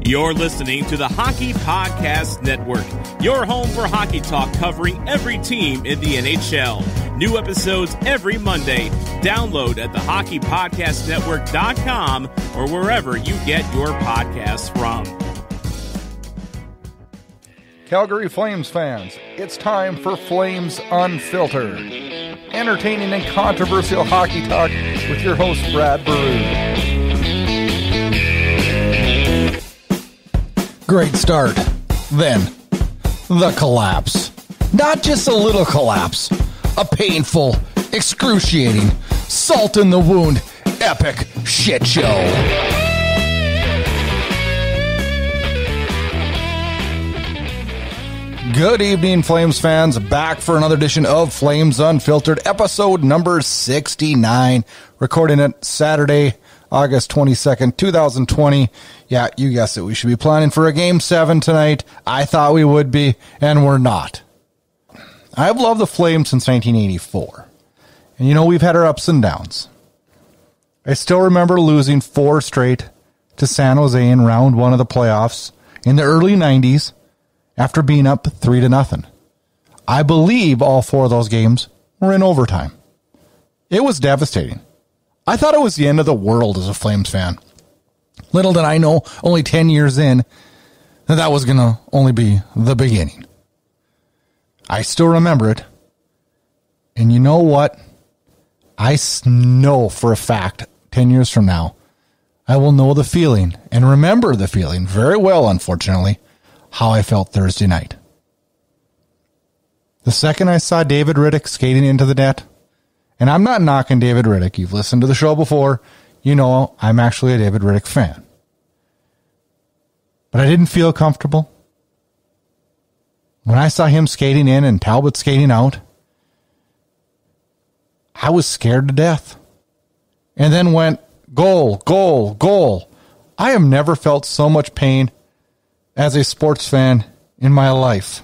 You're listening to the Hockey Podcast Network, your home for hockey talk covering every team in the NHL. New episodes every Monday. Download at thehockeypodcastnetwork.com or wherever you get your podcasts from. Calgary Flames fans, it's time for Flames Unfiltered. Entertaining and controversial hockey talk with your host, Brad Baru. Great start. Then, the collapse. Not just a little collapse. A painful, excruciating, salt in the wound, epic shit show. Good evening, Flames fans. Back for another edition of Flames Unfiltered, episode number 69. Recording it Saturday, August 22nd, 2020. Yeah, you guessed it. We should be planning for a Game 7 tonight. I thought we would be, and we're not. I've loved the Flames since 1984. And you know, we've had our ups and downs. I still remember losing 4 straight to San Jose in round 1 of the playoffs in the early 90s after being up 3-0. I believe all 4 of those games were in overtime. It was devastating. I thought it was the end of the world as a Flames fan. Little did I know, only 10 years in, that was going to only be the beginning. I still remember it. And you know what? I know for a fact, 10 years from now, I will know the feeling and remember the feeling very well, unfortunately, how I felt Thursday night. The second I saw David Rittich skating into the net, and I'm not knocking David Rittich. You've listened to the show before. You know I'm actually a David Rittich fan. But I didn't feel comfortable. When I saw him skating in and Talbot skating out, I was scared to death. And then went, goal, goal, goal. I have never felt so much pain as a sports fan in my life.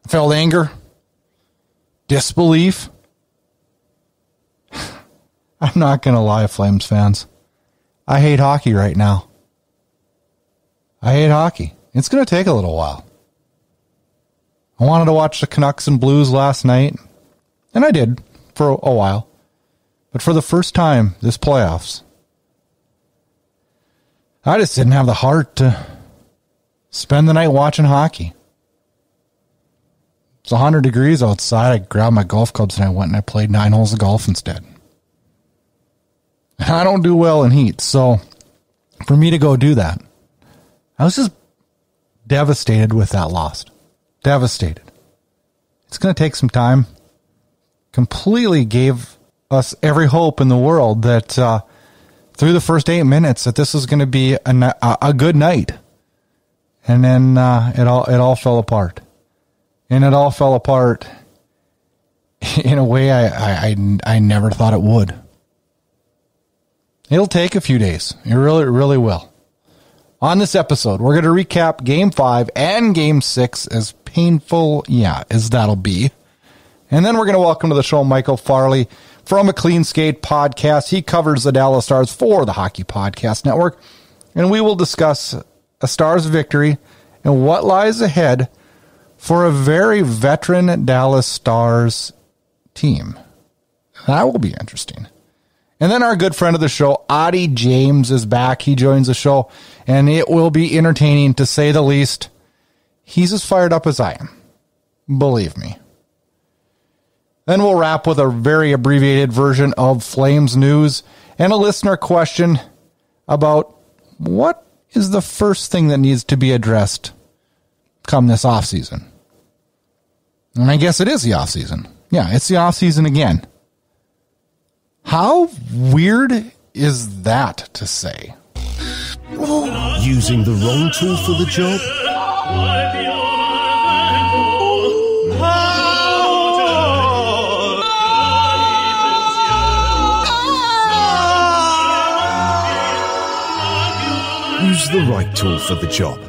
I felt anger, disbelief. I'm not going to lie, Flames fans. I hate hockey right now. I hate hockey. It's going to take a little while. I wanted to watch the Canucks and Blues last night, and I did for a while. But for the first time this playoffs, I just didn't have the heart to spend the night watching hockey. It's 100 degrees outside. I grabbed my golf clubs and I went and I played 9 holes of golf instead. And I don't do well in heat, so for me to go do that, I was just devastated with that loss. Devastated. It's going to take some time. Completely gave us every hope in the world that through the first 8 minutes that this was going to be a good night. And then it all fell apart. And it all fell apart in a way I never thought it would. It'll take a few days. It really will. On this episode, we're going to recap Game 5 and Game 6, as painful, as that'll be. And then we're going to welcome to the show Michael Farley from a Clean Skate podcast. He covers the Dallas Stars for the Hockey Podcast Network. And we will discuss a Stars victory and what lies ahead for a very veteran Dallas Stars team. That will be interesting. And then our good friend of the show, Auddie James, is back. He joins the show, and it will be entertaining, to say the least. He's as fired up as I am. Believe me. Then we'll wrap with a very abbreviated version of Flames news and a listener question about what is the first thing that needs to be addressed come this offseason. And I guess it is the offseason. Yeah, it's the offseason again. How weird is that to say? Using the wrong tool for the job? Use the right tool for the job.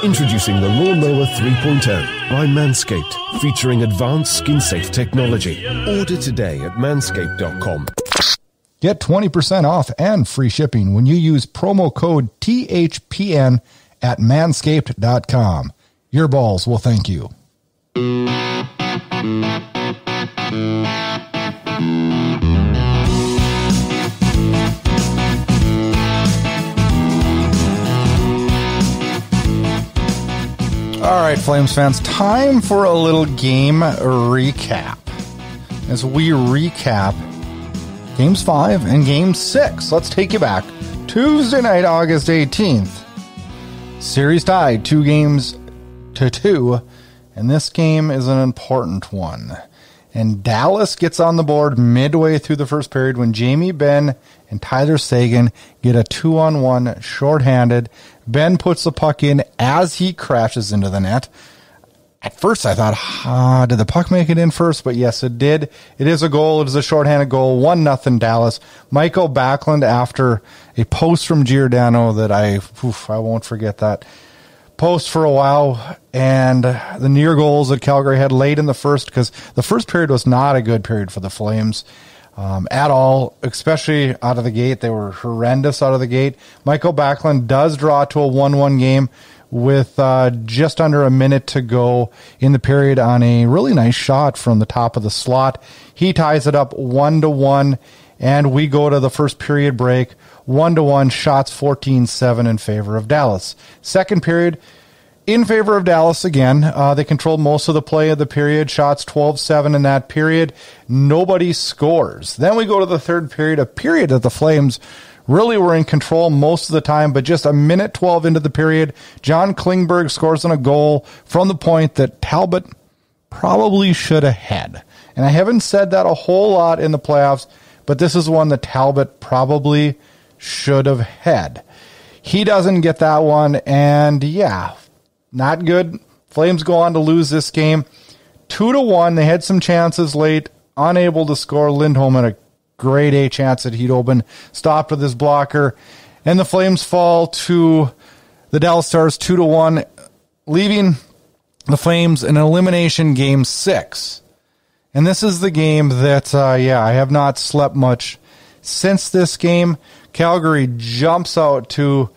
Introducing the Lawnmower 3.0 by Manscaped, featuring advanced skin-safe technology. Order today at manscaped.com. Get 20% off and free shipping when you use promo code THPN at manscaped.com. Your balls will thank you. All right, Flames fans, time for a little game recap. As we recap Games 5 and Game 6, let's take you back. Tuesday night, August 18th. Series tied 2-2, and this game is an important one. And Dallas gets on the board midway through the first period when Jamie Benn and Tyler Seguin get a 2-on-1 shorthanded. Ben puts the puck in as he crashes into the net. At first I thought, did the puck make it in first? But yes, it did. It is a goal. It is a shorthanded goal. 1-0 Dallas. Michael Backlund, after a post from Giordano that I won't forget that post for a while, and the near goals that Calgary had late in the first, because the first period was not a good period for the Flames at all, especially out of the gate. They were horrendous out of the gate. Michael Backlund does draw to a 1-1 game with just under a minute to go in the period on a really nice shot from the top of the slot. He ties it up 1-1, and we go to the first period break. 1-1, shots 14-7 in favor of Dallas. Second period, in favor of Dallas again. They controlled most of the play of the period. Shots 12-7 in that period. Nobody scores. Then we go to the third period, a period that the Flames really were in control most of the time, but just a minute 12 into the period, John Klingberg scores on a goal from the point that Talbot probably should have had. And I haven't said that a whole lot in the playoffs, but this is one that Talbot probably should have had. He doesn't get that one, and yeah, not good. Flames go on to lose this game 2-1. They had some chances late, unable to score. Lindholm had a grade A chance that he'd open, stopped with his blocker, and the Flames fall to the Dallas Stars 2-1, leaving the Flames in an elimination Game 6. And this is the game that, I have not slept much since this game. Calgary jumps out to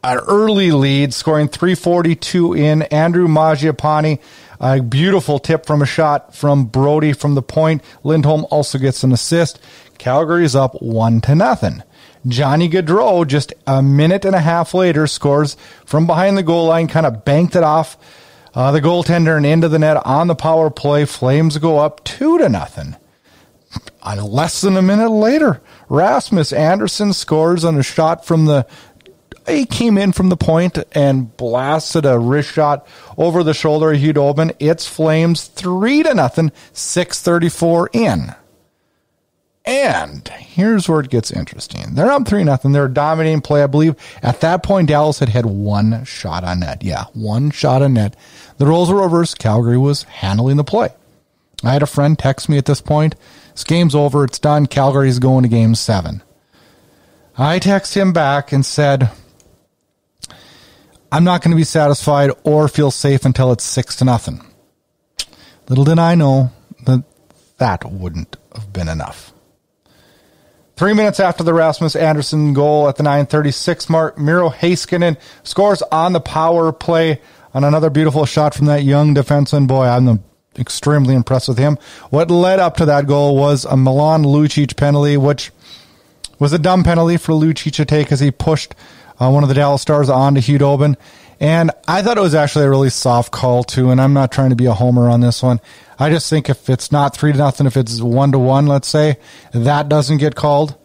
an early lead, scoring 3:42 in. Andrew Mangiapane, a beautiful tip from a shot from Brody from the point. Lindholm also gets an assist. Calgary's up 1-0. Johnny Gaudreau, just a minute and a half later, scores from behind the goal line, kind of banked it off the goaltender and into the net on the power play. Flames go up 2-0. Less than a minute later, Rasmus Andersson scores on a shot from the... He came in from the point and blasted a wrist shot over the shoulder of Hudobin. It's Flames 3-0, 6:34 in. And here's where it gets interesting. They're up 3-0. They're dominating play. I believe at that point, Dallas had one shot on net. Yeah, one shot on net. The roles were reversed. Calgary was handling the play. I had a friend text me at this point. This game's over. It's done. Calgary's going to Game 7. I text him back and said, I'm not going to be satisfied or feel safe until it's 6-0. Little did I know that that wouldn't have been enough. 3 minutes after the Rasmus Andersson goal at the 9:36 mark, Miro Heiskanen scores on the power play on another beautiful shot from that young defenseman. Boy, I'm extremely impressed with him. What led up to that goal was a Milan Lucic penalty, which was a dumb penalty for Lucic to take as he pushed one of the Dallas Stars onto Hudobin. And I thought it was actually a really soft call too, and I'm not trying to be a homer on this one. I just think if it's not 3-0, if it's 1-1, let's say, that doesn't get called.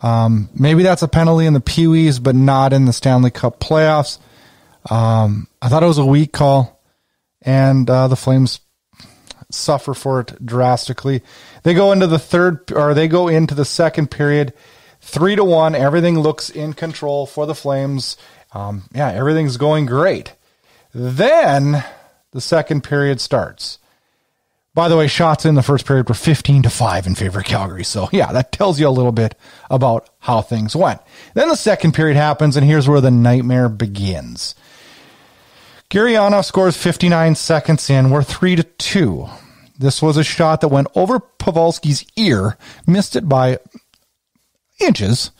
Maybe that's a penalty in the Pee Wees, but not in the Stanley Cup playoffs. I thought it was a weak call, and the Flames suffer for it drastically. They go into the second period, 3-1. Everything looks in control for the Flames. Everything's going great. Then the second period starts. By the way, shots in the first period were 15-5 in favor of Calgary. So, that tells you a little bit about how things went. Then the second period happens, and here's where the nightmare begins. Gurianov scores 59 seconds in. We're 3-2. This was a shot that went over Pavelski's ear, missed it by inches,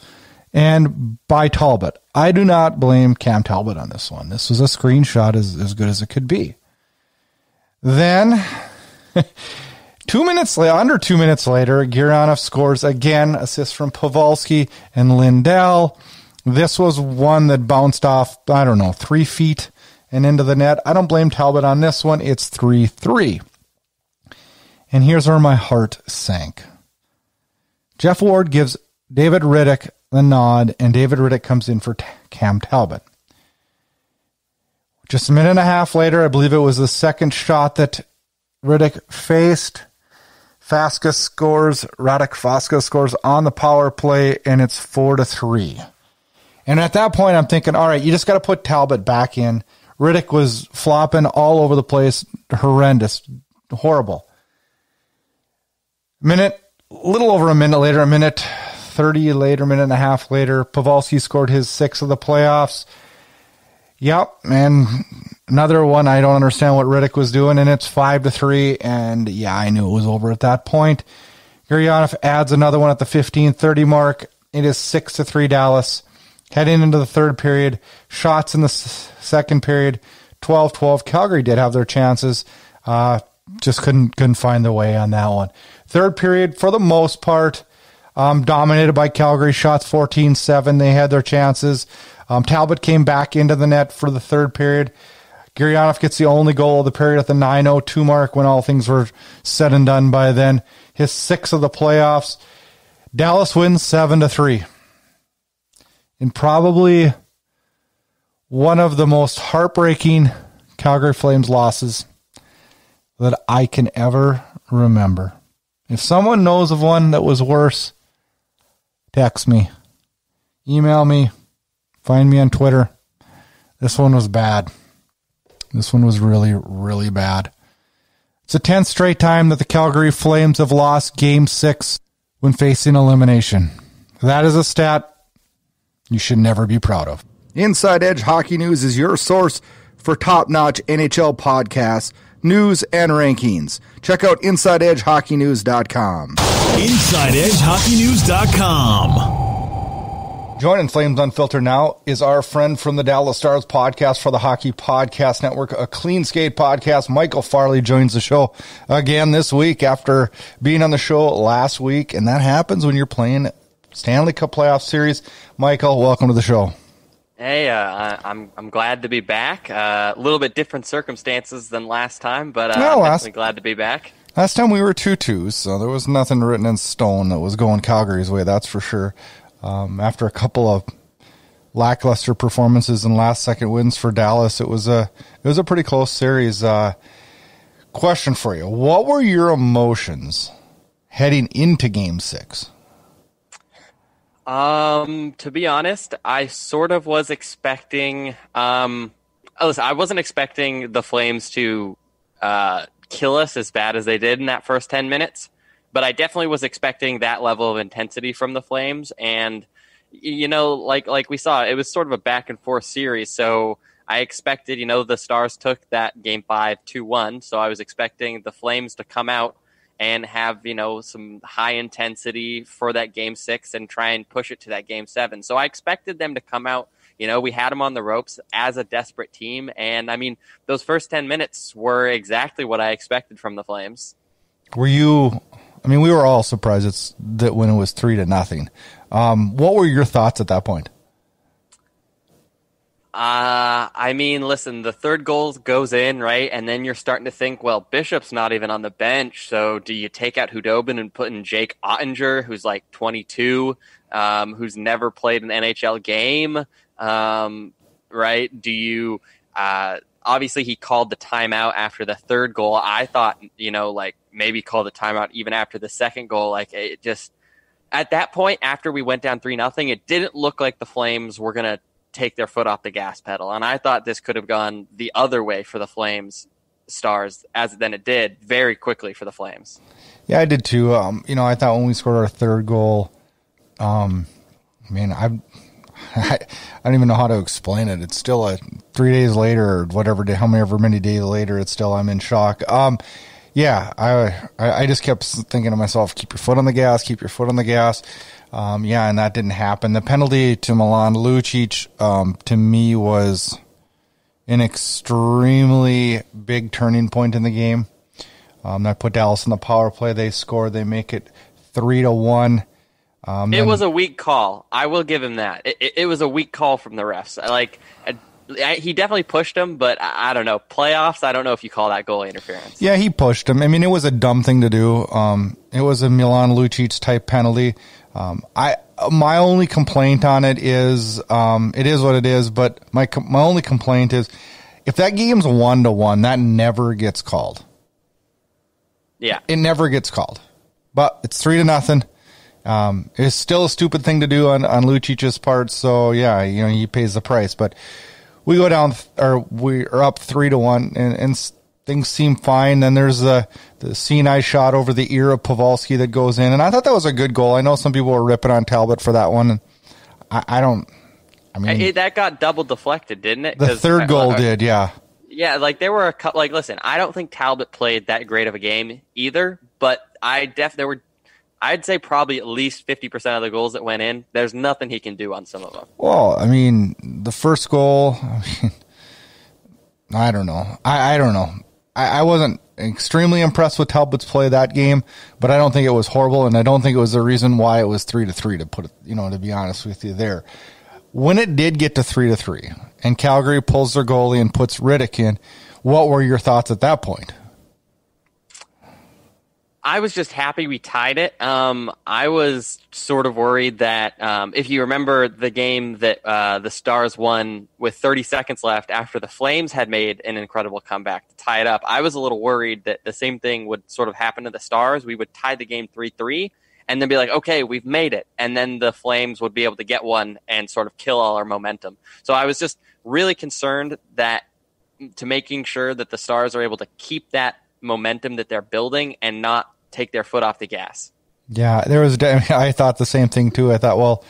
and by Talbot. I do not blame Cam Talbot on this one. This was a screenshot as good as it could be. Then, 2 minutes later, under 2 minutes later, Gurianov scores again, assist from Pavelski and Lindell. This was one that bounced off, 3 feet and into the net. I don't blame Talbot on this one. It's 3-3. And here's where my heart sank. Jeff Ward gives David Riddick the nod, and David Riddick comes in for Cam Talbot. Just a minute and a half later, I believe it was the second shot that Riddick faced. Radek Faska scores on the power play, and it's 4-3. And at that point, I'm thinking, all right, you just got to put Talbot back in. Riddick was flopping all over the place. Horrendous. Horrible. Little over a minute later, a minute 30 later, minute and a half later, Pavelski scored his 6th of the playoffs. Yep, and another one, I don't understand what Riddick was doing, and it's 5-3, and yeah, I knew it was over at that point. Gurianov adds another one at the 15:30 mark. It is 6-3 Dallas. Heading into the third period, shots in the second period, 12-12. Calgary did have their chances, just couldn't find the way on that one. Third period, for the most part, dominated by Calgary. Shots 14-7. They had their chances. Talbot came back into the net for the third period. Gurianov gets the only goal of the period at the 9:02 mark when all things were said and done by then. His 6th of the playoffs. Dallas wins 7-3. And probably one of the most heartbreaking Calgary Flames losses that I can ever remember. If someone knows of one that was worse, text me, email me, find me on Twitter. This one was bad. This one was really, really bad. It's the 10th straight time that the Calgary Flames have lost Game 6 when facing elimination. That is a stat you should never be proud of. Inside Edge Hockey News is your source for top-notch NHL podcasts, news, and rankings. Check out InsideEdgeHockeyNews.com. InsideEdgeHockeyNews.com. Joining Flames Unfiltered now is our friend from the Dallas Stars podcast for the Hockey Podcast Network, a clean skate podcast. Michael Farley joins the show again this week after being on the show last week, and that happens when you're playing Stanley Cup playoff series. Michael, welcome to the show. Hey, I'm glad to be back. A little bit different circumstances than last time, but I'm definitely glad to be back. Last time we were 2-2, so there was nothing written in stone that was going Calgary's way, that's for sure. After a couple of lackluster performances and last-second wins for Dallas, it was a pretty close series. Question for you: what were your emotions heading into Game 6? To be honest, I sort of was expecting. Listen, I wasn't expecting the Flames to kill us as bad as they did in that first 10 minutes. But I definitely was expecting that level of intensity from the Flames. And, you know, like we saw, it was sort of a back and forth series. So I expected, the Stars took that Game 5 2-1. So I was expecting the Flames to come out and have, some high intensity for that Game 6 and try and push it to that Game 7. So I expected them to come out. We had them on the ropes as a desperate team. And, those first 10 minutes were exactly what I expected from the Flames. Were you... we were all surprised that when it was 3-0. What were your thoughts at that point? Listen, the third goal goes in, right? And then you're starting to think, well, Bishop's not even on the bench. So do you take out Hudobin and put in Jake Ottinger, who's like 22, who's never played an NHL game? Right? Do you, obviously he called the timeout after the third goal. I thought, maybe call the timeout even after the second goal. Like, it just, at that point, after we went down 3-0, it didn't look like the Flames were going to take their foot off the gas pedal. And I thought this could have gone the other way for the Flames Stars, as then it did very quickly for the Flames. Yeah, I did too. I thought when we scored our third goal, I don't even know how to explain it. It's still 3 days later or whatever, however many days later, I'm in shock. Yeah, I just kept thinking to myself, keep your foot on the gas, keep your foot on the gas. And that didn't happen. The penalty to Milan Lucic, to me, was an extremely big turning point in the game. That put Dallas in the power play. They score. They make it 3-1. It was a weak call. I will give him that. It was a weak call from the refs. He definitely pushed him, but I don't know. Playoffs, I don't know if you call that goalie interference. Yeah, he pushed him. I mean, it was a dumb thing to do. It was a Milan Lucic type penalty. My only complaint on it is what it is. But my only complaint is if that game's 1-1, that never gets called. Yeah, it never gets called. But it's 3-0. It's still a stupid thing to do on Lucic's part. So yeah, he pays the price. But we go down, we are up 3-1, and things seem fine. Then there's the Sinai shot over the ear of Pavelski that goes in, and I thought that was a good goal. I know some people were ripping on Talbot for that one. And that got double deflected, didn't it? The third goal did, yeah. Yeah, there were a couple. Listen, I don't think Talbot played that great of a game either, but I'd say probably at least 50% of the goals that went in, there's nothing he can do on some of them. Well, the first goal, I don't know. I don't know. I wasn't extremely impressed with Talbot's play that game, but I don't think it was horrible, and I don't think it was the reason why it was 3-3, to put it, to be honest with you there. When it did get to 3-3, and Calgary pulls their goalie and puts Riddick in, what were your thoughts at that point? I was just happy we tied it. I was sort of worried that if you remember the game that the Stars won with 30 seconds left after the Flames had made an incredible comeback to tie it up, I was a little worried that the same thing would sort of happen to the Stars. We would tie the game 3-3 and then be like, okay, we've made it. And then the Flames would be able to get one and sort of kill all our momentum. So I was just really concerned to making sure that the Stars are able to keep that momentum that they're building and not take their foot off the gas. Yeah, I thought the same thing too. I thought, well,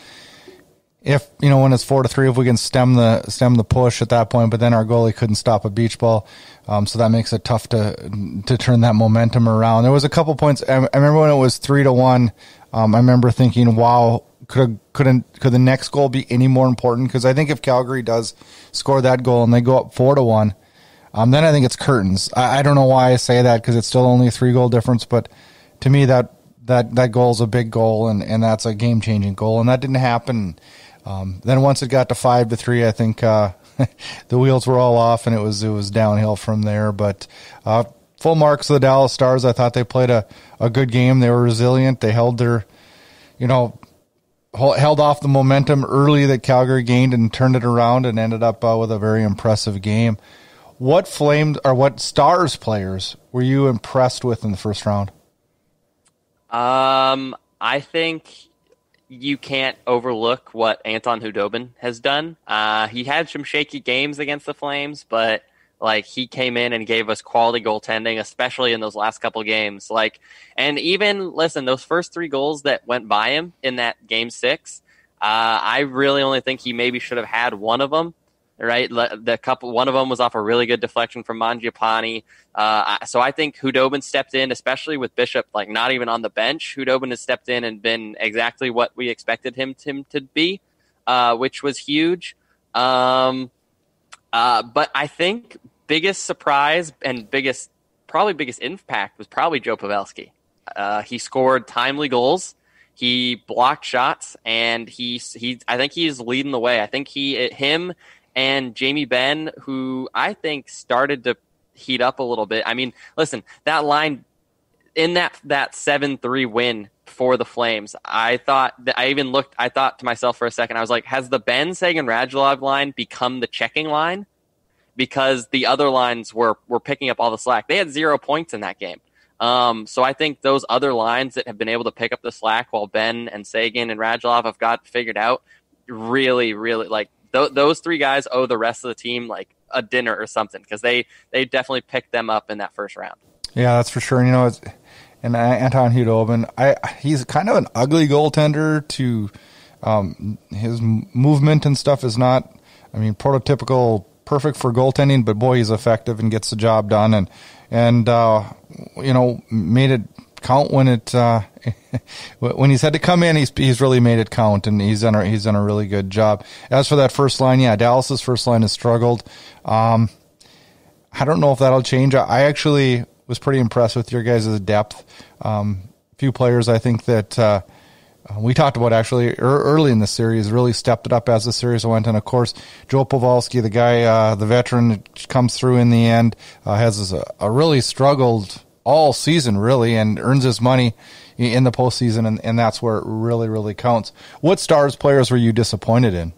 if when it's 4-3, if we can stem the push at that point, but then our goalie couldn't stop a beach ball, so that makes it tough to turn that momentum around. There was a couple points. I remember when it was 3-1. I remember thinking, wow, could the next goal be any more important? Because I think if Calgary does score that goal and they go up 4-1. Then I think it's curtains. I don't know why I say that, because it's still only a 3-goal difference, but to me that goal is a big goal, and that's a game-changing goal, and that didn't happen. Then once it got to 5-3, I think the wheels were all off, and it was downhill from there. But full marks of the Dallas Stars. I thought they played a good game. They were resilient. They held their, held off the momentum early that Calgary gained and turned it around and ended up with a very impressive game. What Stars players were you impressed with in the first round? I think you can't overlook what Anton Khudobin has done. He had some shaky games against the Flames, but he came in and gave us quality goaltending, especially in those last couple games. And even those first 3 goals that went by him in that game 6, I really only think he maybe should have had one of them. Right, one of them was off a really good deflection from Mangiapane. So I think Khudobin stepped in, especially with Bishop not even on the bench. Khudobin has stepped in and been exactly what we expected him to be, which was huge. But I think biggest surprise and biggest impact was probably Joe Pavelski. He scored timely goals. He blocked shots, and I think he's leading the way. I think him and Jamie Benn, who I think started to heat up a little bit. I mean, listen, that line in that 7-3 win for the Flames, I thought to myself for a second, I was like, has the Benn, Sagan, Radulov line become the checking line? Because the other lines were picking up all the slack. They had 0 points in that game. So I think those other lines that have been able to pick up the slack while Benn and Sagan and Radulov have got figured out, really, really those 3 guys owe the rest of the team a dinner or something, because they definitely picked them up in that first round. Yeah, that's for sure. And Anton Khudobin, he's kind of an ugly goaltender. To his it and stuff is not, prototypical, perfect for goaltending, but boy, he's effective and gets the job done, and made it count when it when he's had to come in. He's really made it count, and he's done a really good job. As for that first line, Dallas's first line has struggled. I don't know if that'll change. I actually was pretty impressed with your guys' depth. Few players I think that we talked about actually early in the series really stepped it up as the series went. And, of course, Joe Pavelski, the guy, the veteran, comes through in the end, has a really struggled all season, really, and earns his money in the postseason, and that's where it really, really counts. What Stars players were you disappointed in?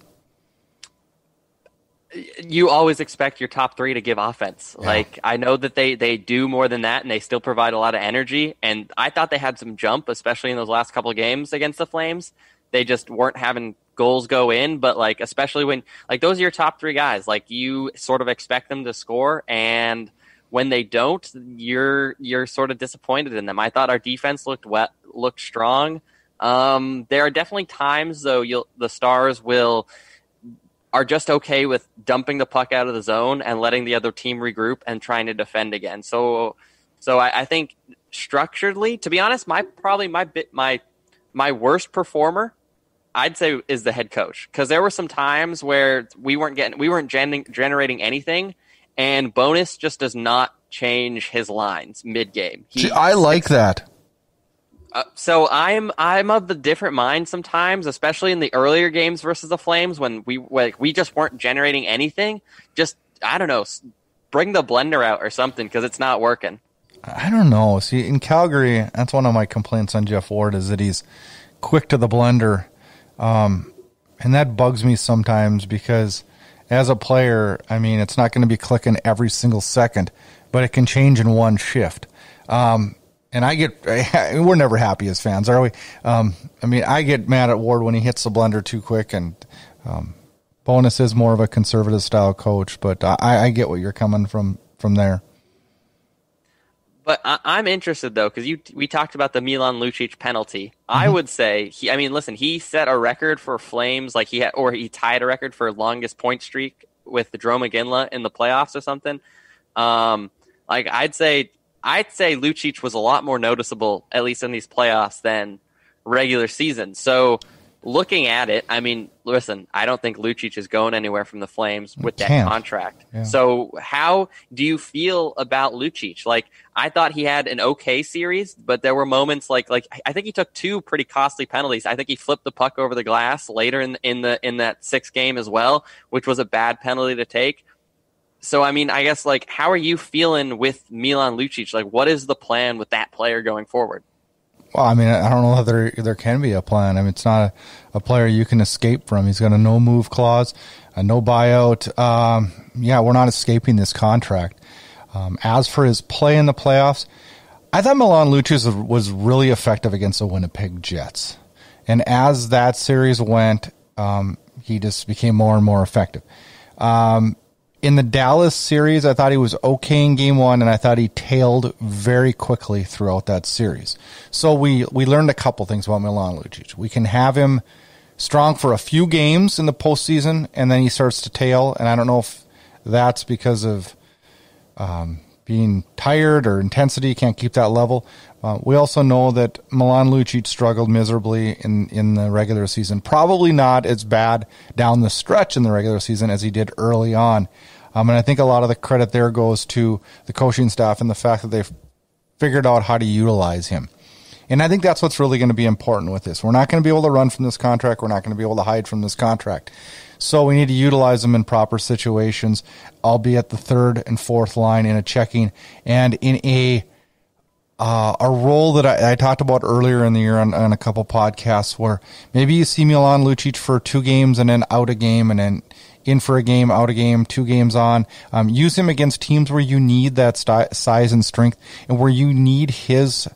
You always expect your top three to give offense. Yeah. Like, I know that they do more than that, and they still provide a lot of energy. And I thought they had some jump, especially in those last couple of games against the Flames. They just weren't having goals go in, but like, especially when like those are your top three guys, like you sort of expect them to score, and when they don't, you're sort of disappointed in them. I thought our defense looked strong. There are definitely times though the Stars are just okay with dumping the puck out of the zone and letting the other team regroup and trying to defend again. So I think structurally, to be honest, my worst performer, I'd say, is the head coach, because there were some times where we weren't generating anything, and Bonus just does not change his lines mid-game. I like that. So I'm of the different mind sometimes, especially in the earlier games versus the Flames when we just weren't generating anything. Just, I don't know, bring the blender out or something, because it's not working. I don't know. See, in Calgary, that's one of my complaints on Jeff Ward, is that he's quick to the blender. And that bugs me sometimes, because as a player, I mean, it's not going to be clicking every single second, but it can change in one shift. And we're never happy as fans, are we? I mean, I get mad at Ward when he hits the blender too quick, and Bonus is more of a conservative style coach, but I get what you're coming from there. But I'm interested, though, because we talked about the Milan Lucic penalty. Mm-hmm. I would say, he set a record for Flames, like he tied a record for longest point streak with the Jarome Iginla in the playoffs or something. I'd say Lucic was a lot more noticeable, at least in these playoffs, than regular season. So looking at it, I mean, listen, I don't think Lucic is going anywhere from the Flames with that contract. Yeah. So how do you feel about Lucic? Like, I thought he had an okay series, but there were moments like I think he took two pretty costly penalties. I think he flipped the puck over the glass later in that sixth game as well, which was a bad penalty to take. So, I mean, I guess, like, how are you feeling with Milan Lucic? Like, what is the plan with that player going forward? Well, I mean, I don't know if there can be a plan. I mean, it's not a player you can escape from. He's got a no-move clause, a no buyout. We're not escaping this contract. As for his play in the playoffs, I thought Milan Lucic was really effective against the Winnipeg Jets. And as that series went, he just became more and more effective. In the Dallas series, I thought he was okay in game one, and I thought he tailed very quickly throughout that series. So we learned a couple things about Milan Lucic. We can have him strong for a few games in the postseason, and then he starts to tail, and I don't know if that's because of being tired or intensity, can't keep that level. We also know that Milan Lucic struggled miserably in the regular season. Probably not as bad down the stretch in the regular season as he did early on. And I think a lot of the credit there goes to the coaching staff and the fact that they've figured out how to utilize him. And I think that's what's really going to be important with this. We're not going to be able to run from this contract. We're not going to be able to hide from this contract. So we need to utilize them in proper situations, albeit the third and fourth line in a checking and in a role that I talked about earlier in the year on a couple podcasts, where maybe you see Milan Lucic for 2 games and then out a game and then in for a game, out a game, 2 games on. Use him against teams where you need that size and strength and where you need his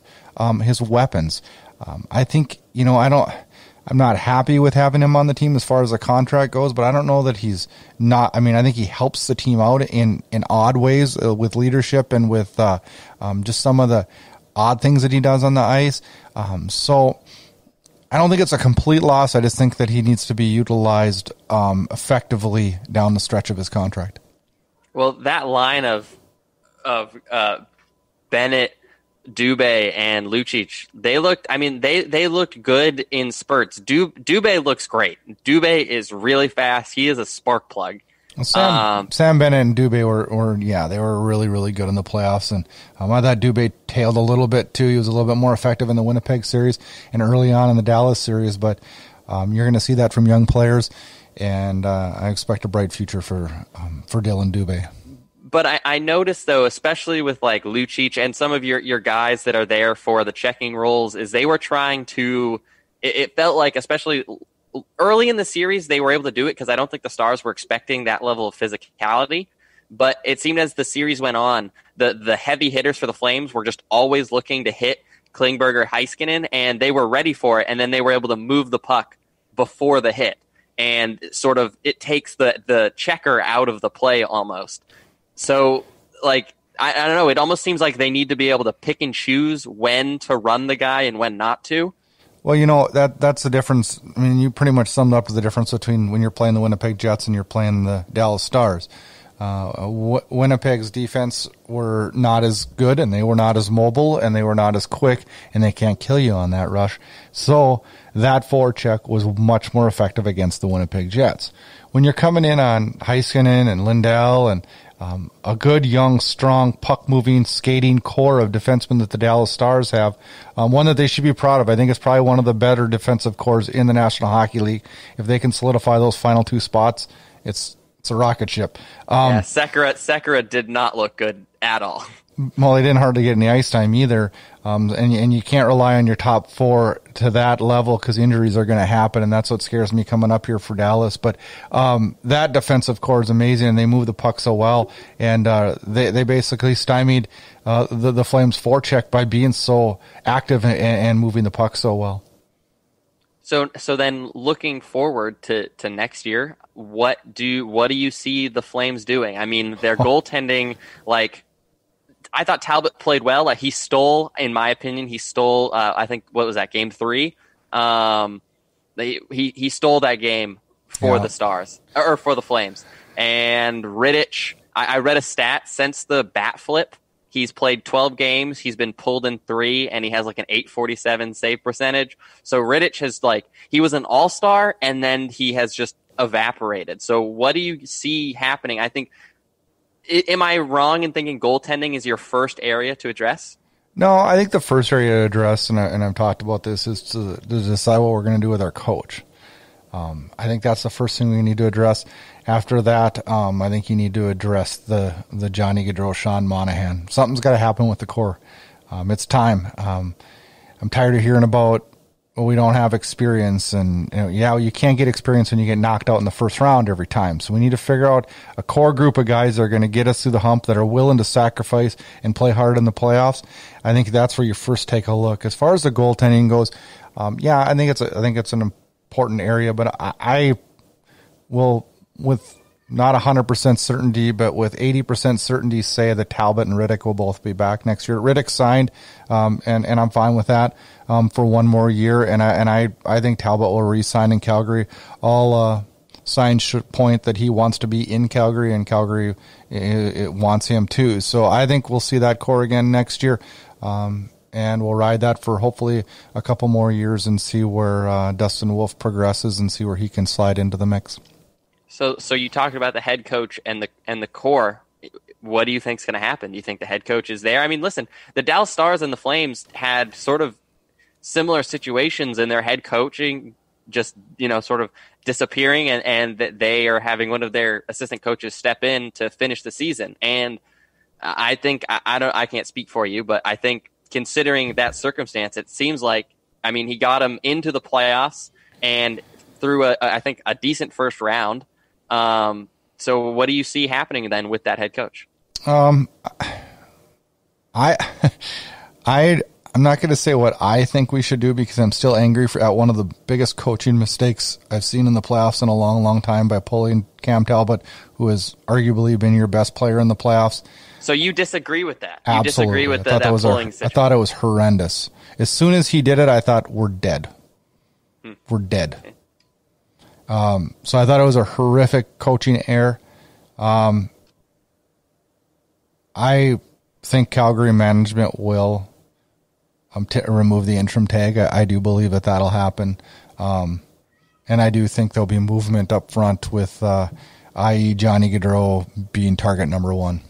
weapons. I think, I'm not happy with having him on the team as far as the contract goes, but I don't know that he's not. I mean, I think he helps the team out in odd ways with leadership and with just some of the odd things that he does on the ice. So I don't think it's a complete loss. I just think that he needs to be utilized effectively down the stretch of his contract. Well, that line of Bennett, Dubé and Lucic, they looked good in spurts. Dubé looks great. Dubé is really fast. He is a spark plug. Well, Sam Bennett and Dubé were they were really, really good in the playoffs. And I thought Dubé tailed a little bit too. He was a little bit more effective in the Winnipeg series and early on in the Dallas series. But you're going to see that from young players, and I expect a bright future for Dylan Dubé. But I noticed, though, especially with like Lucic and some of your guys that are there for the checking roles, is they were trying to. It felt like, especially early in the series, they were able to do it because I don't think the Stars were expecting that level of physicality. But it seemed as the series went on, the heavy hitters for the Flames were just always looking to hit Klingberg or Heiskanen, and they were ready for it, and then they were able to move the puck before the hit. And sort of it takes the checker out of the play almost. So, like, I don't know, it almost seems like they need to be able to pick and choose when to run the guy and when not to. Well, that's the difference. I mean, you pretty much summed up the difference between when you're playing the Winnipeg Jets and you're playing the Dallas Stars. Winnipeg's defense were not as good, and they were not as mobile, and they were not as quick, and they can't kill you on that rush. So that forecheck was much more effective against the Winnipeg Jets. When you're coming in on Heiskanen and Lindell and a good, young, strong, puck-moving, skating core of defensemen that the Dallas Stars have, one that they should be proud of. I think it's probably one of the better defensive cores in the National Hockey League. If they can solidify those final two spots, it's a rocket ship. Sekera did not look good at all. Well, they didn't hardly get any ice time either, and you can't rely on your top four to that level because injuries are going to happen, and that's what scares me coming up here for Dallas. But that defensive core is amazing, and they move the puck so well, and they basically stymied the Flames' forecheck by being so active and moving the puck so well. So then, looking forward to next year, what do you see the Flames doing? I mean, their goaltending, like, I thought Talbot played well. Like, he stole, in my opinion, I think, what was that, game 3? He stole that game for the Stars, or for the Flames. And Rittich, I read a stat, since the bat flip, he's played 12 games, he's been pulled in 3, and he has like an .847 save percentage. So Rittich has, like, he was an all-star, and then he has just evaporated. So what do you see happening? I think, am I wrong in thinking goaltending is your first area to address? No, I think the first area to address, and I've talked about this, is to decide what we're going to do with our coach. I think that's the first thing we need to address. After that, I think you need to address the Johnny Gaudreau, Sean Monahan. Something's got to happen with the core. It's time. I'm tired of hearing about, well, we don't have experience, and you can't get experience when you get knocked out in the first round every time. So we need to figure out a core group of guys that are going to get us through the hump, that are willing to sacrifice and play hard in the playoffs. I think that's where you first take a look. As far as the goaltending goes, I think it's an important area, but I will, with not 100% certainty, but with 80% certainty, say that Talbot and Rittich will both be back next year. Rittich signed, and I'm fine with that for one more year, and I think Talbot will re-sign in Calgary. All signs should point that he wants to be in Calgary, and Calgary it wants him too. So I think we'll see that core again next year, and we'll ride that for hopefully a couple more years and see where Dustin Wolf progresses and see where he can slide into the mix. So you talked about the head coach and the core. What do you think is going to happen? Do you think the head coach is there? I mean, listen, the Dallas Stars and the Flames had sort of similar situations in their head coaching, just sort of disappearing, and that they are having one of their assistant coaches step in to finish the season. And I think I can't speak for you, but I think considering that circumstance, it seems like, I mean, he got them into the playoffs and through I think a decent first round. So what do you see happening then with that head coach? I'm not going to say what I think we should do, because I'm still angry at one of the biggest coaching mistakes I've seen in the playoffs in a long, long time, by pulling Cam Talbot, who has arguably been your best player in the playoffs. So you disagree with that? Absolutely. You disagree with that pulling situation? I thought it was horrendous. As soon as he did it, I thought, we're dead. We're dead. Okay. So I thought it was a horrific coaching error. I think Calgary management will remove the interim tag. I do believe that that'll happen. And I do think there'll be movement up front with, i.e. Johnny Gaudreau being target number one.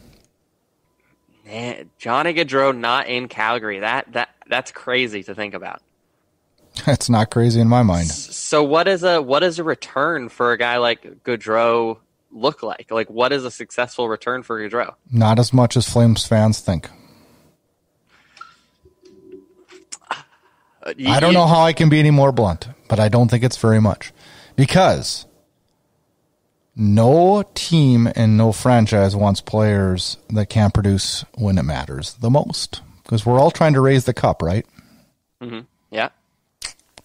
Man, Johnny Gaudreau not in Calgary. That's crazy to think about. It's not crazy in my mind. So what is a return for a guy like Gaudreau look like? Like, what is a successful return for Gaudreau? Not as much as Flames fans think. I don't know how I can be any more blunt, but I don't think it's very much. Because no team and no franchise wants players that can't produce when it matters the most. Because we're all trying to raise the cup, right? Mm-hmm. Yeah.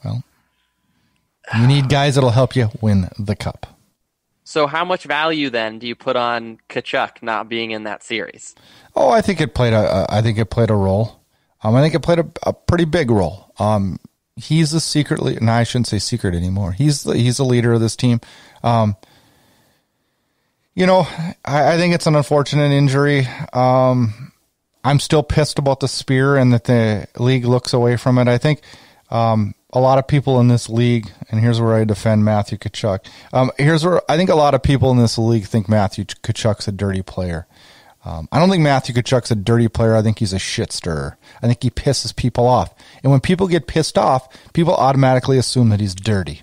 Well, you need guys that'll help you win the cup. So how much value then do you put on Tkachuk not being in that series? Oh, I think it played a role. I think it played a pretty big role. He's the I shouldn't say secret anymore. He's the leader of this team. I think it's an unfortunate injury. I'm still pissed about the spear and that the league looks away from it. I think a lot of people in this league, and here's where I defend Matthew Tkachuk. Here's where I think a lot of people in this league think Matthew Tkachuk's a dirty player. I don't think Matthew Tkachuk's a dirty player. I think he's a shit stirrer. I think he pisses people off. And when people get pissed off, people automatically assume that he's dirty.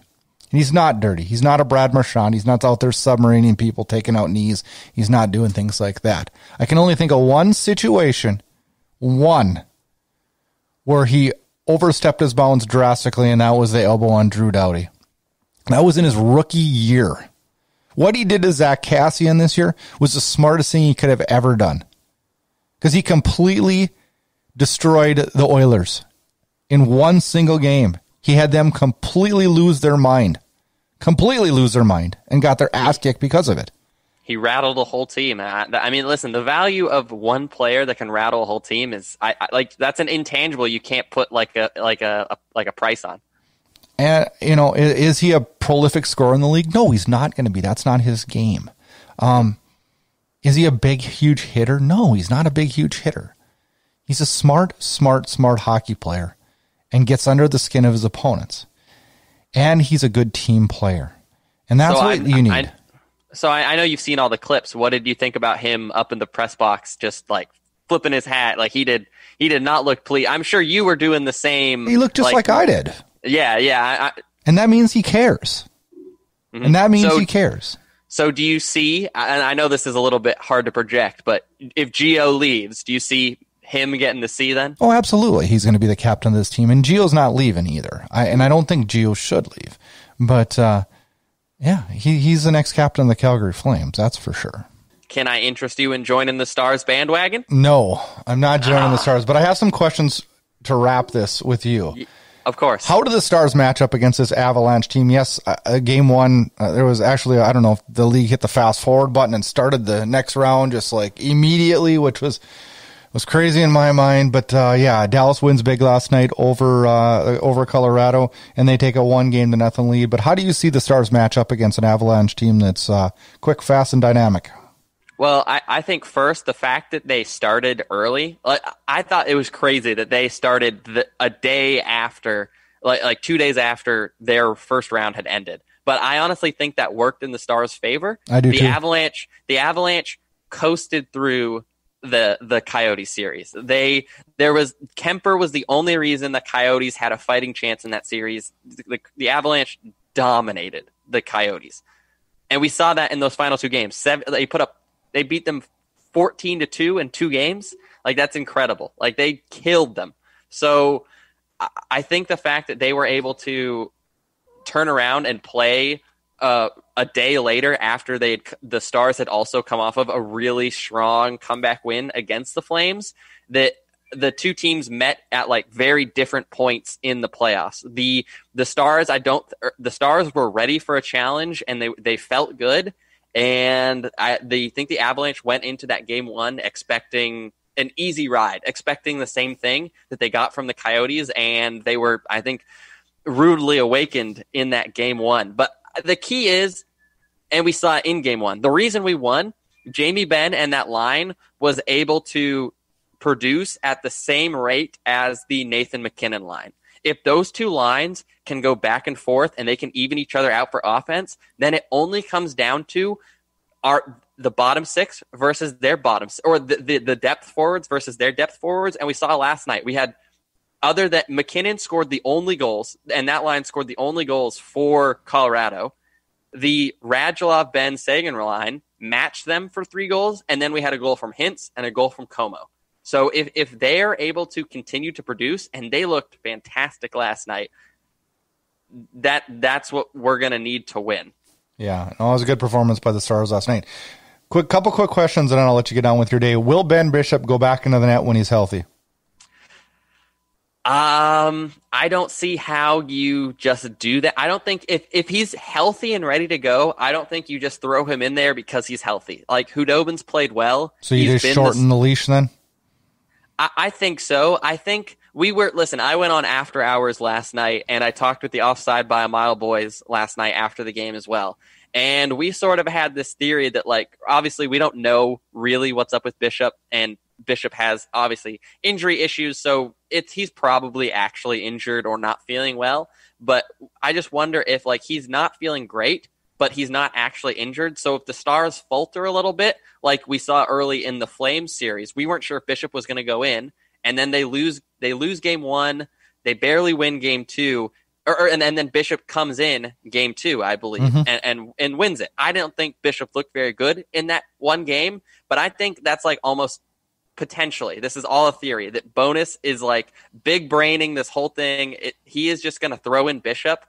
And he's not dirty. He's not a Brad Marchand. He's not out there submarining people, taking out knees. He's not doing things like that. I can only think of one situation, where he overstepped his bounds drastically, and that was the elbow on Drew Doughty. That was in his rookie year. What he did to Zach Kassian this year was the smartest thing he could have ever done. Because he completely destroyed the Oilers in one single game. He had them completely lose their mind, and got their ass kicked because of it. He rattled a whole team. I mean, listen, the value of one player that can rattle a whole team is that's an intangible you can't put like a price on. And, is he a prolific scorer in the league? No, he's not going to be. That's not his game. Is he a big, huge hitter? No, he's not a big, huge hitter. He's a smart hockey player and gets under the skin of his opponents. And he's a good team player. And that's what you need. I know you've seen all the clips. What did you think about him up in the press box just like flipping his hat? Like he did not look pleased. I'm sure you were doing the same. He looked just like I did. Yeah. And that means he cares. Mm-hmm. And that means he cares. So do you see, and I know this is a little bit hard to project, but if Gio leaves, do you see him getting the C then? Oh, absolutely. He's going to be the captain of this team. And Gio's not leaving either. I don't think Gio should leave. But, he's the next captain of the Calgary Flames. That's for sure. Can I interest you in joining the Stars bandwagon? No, I'm not joining the Stars. But I have some questions to wrap this with you. Of course. How do the Stars match up against this Avalanche team? Yes, game one, there was actually, I don't know if the league hit the fast forward button and started the next round just like immediately, which was crazy in my mind. But Dallas wins big last night over Colorado, and they take a 1-0 lead. But how do you see the Stars match up against an Avalanche team that's quick, fast, and dynamic? Well, I think first, the fact that they started early, I thought it was crazy that they started a day after, like 2 days after their first round had ended. But I honestly think that worked in the Stars' favor. I do too. The Avalanche coasted through the Coyotes series. Kemper was the only reason the Coyotes had a fighting chance in that series. The Avalanche dominated the Coyotes, and we saw that in those final two games. They beat them 14-2 in 2 games. Like, that's incredible. Like, they killed them. So I think the fact that they were able to turn around and play a day later after the Stars had also come off of a really strong comeback win against the Flames, that the two teams met at like very different points in the playoffs. The Stars were ready for a challenge, and they felt good. And I think the Avalanche went into that game one expecting an easy ride, expecting the same thing that they got from the Coyotes, and they were, I think, rudely awakened in that game one. But the key is, and we saw it in game one, the reason we won, Jamie Benn and that line was able to produce at the same rate as the Nathan McKinnon line. If those two lines can go back and forth and they can even each other out for offense, then it only comes down to the bottom six versus their bottoms, or the depth forwards versus their depth forwards. And we saw last night, we had other than McKinnon scored the only goals, and that line scored the only goals for Colorado. The Radulov-Ben Sagan line matched them for 3 goals, and then we had a goal from Hintz and a goal from Como. So if they are able to continue to produce, and they looked fantastic last night, that's what we're going to need to win. Yeah, it was a good performance by the Stars last night. Couple quick questions, and then I'll let you get on with your day. Will Ben Bishop go back into the net when he's healthy? I don't see how you just do that. I don't think if he's healthy and ready to go, I don't think you just throw him in there because he's healthy. Like, Hudobin's played well. So you just shorten the leash then? I think so. I think I went on After Hours last night, and I talked with the Offside by a Mile boys last night after the game as well. And we sort of had this theory that, like, obviously we don't know really what's up with Bishop, and Bishop has obviously injury issues, so he's probably actually injured or not feeling well. But I just wonder if, like, he's not feeling great, but he's not actually injured. So if the Stars falter a little bit, like we saw early in the Flames series, we weren't sure if Bishop was going to go in, and then they lose game 1, they barely win game 2. And then Bishop comes in game 2, I believe, and wins it. I don't think Bishop looked very good in that one game, but I think that's like almost potentially, this is all a theory, that Bonus is like big braining this whole thing. He is just going to throw in Bishop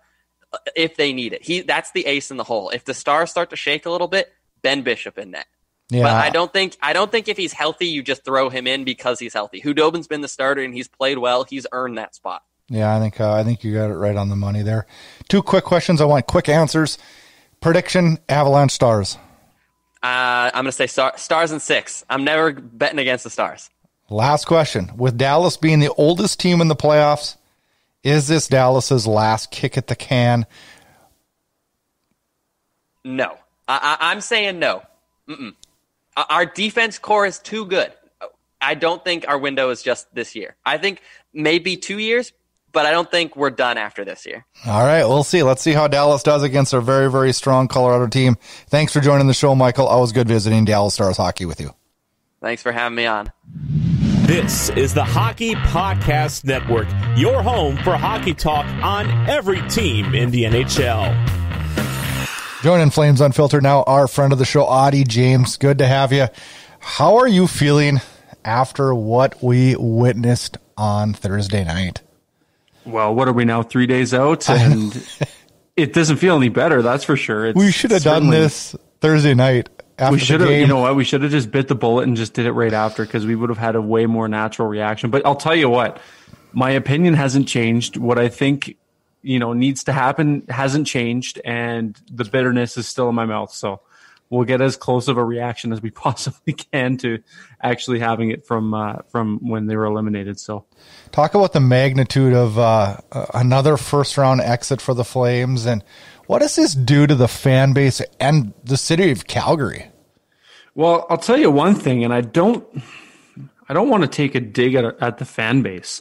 if they need it. That's the ace in the hole. If the Stars start to shake a little bit, Ben Bishop in net. Yeah. But I don't think if he's healthy, you just throw him in because he's healthy. Hudobin's been the starter and he's played well. He's earned that spot. Yeah, I think you got it right on the money there. 2 quick questions. I want quick answers. Prediction: Avalanche Stars. I'm going to say Stars in 6. I'm never betting against the Stars. Last question: with Dallas being the oldest team in the playoffs, is this Dallas's last kick at the can? No, I'm saying no. Mm-mm. Our defense core is too good. I don't think our window is just this year. I think maybe 2 years, but I don't think we're done after this year. All right, we'll see. Let's see how Dallas does against a very, very strong Colorado team. Thanks for joining the show, Michael. Always good visiting Dallas Stars hockey with you. Thanks for having me on. This is the Hockey Podcast Network, your home for hockey talk on every team in the NHL. Joining Flames Unfiltered now, our friend of the show, Auddie. James, good to have you. How are you feeling after what we witnessed on Thursday night? Well, what are we now, 3 days out? And it doesn't feel any better, that's for sure. We should have done this Thursday night after the game. You know what? We should have just bit the bullet and just did it right after, because we would have had a way more natural reaction. But I'll tell you what, my opinion hasn't changed. What I think, needs to happen hasn't changed, and the bitterness is still in my mouth. So we'll get as close of a reaction as we possibly can to actually having it from when they were eliminated. So, talk about the magnitude of another first-round exit for the Flames, and what does this do to the fan base and the city of Calgary? Well, I'll tell you one thing, and I don't want to take a dig at the fan base,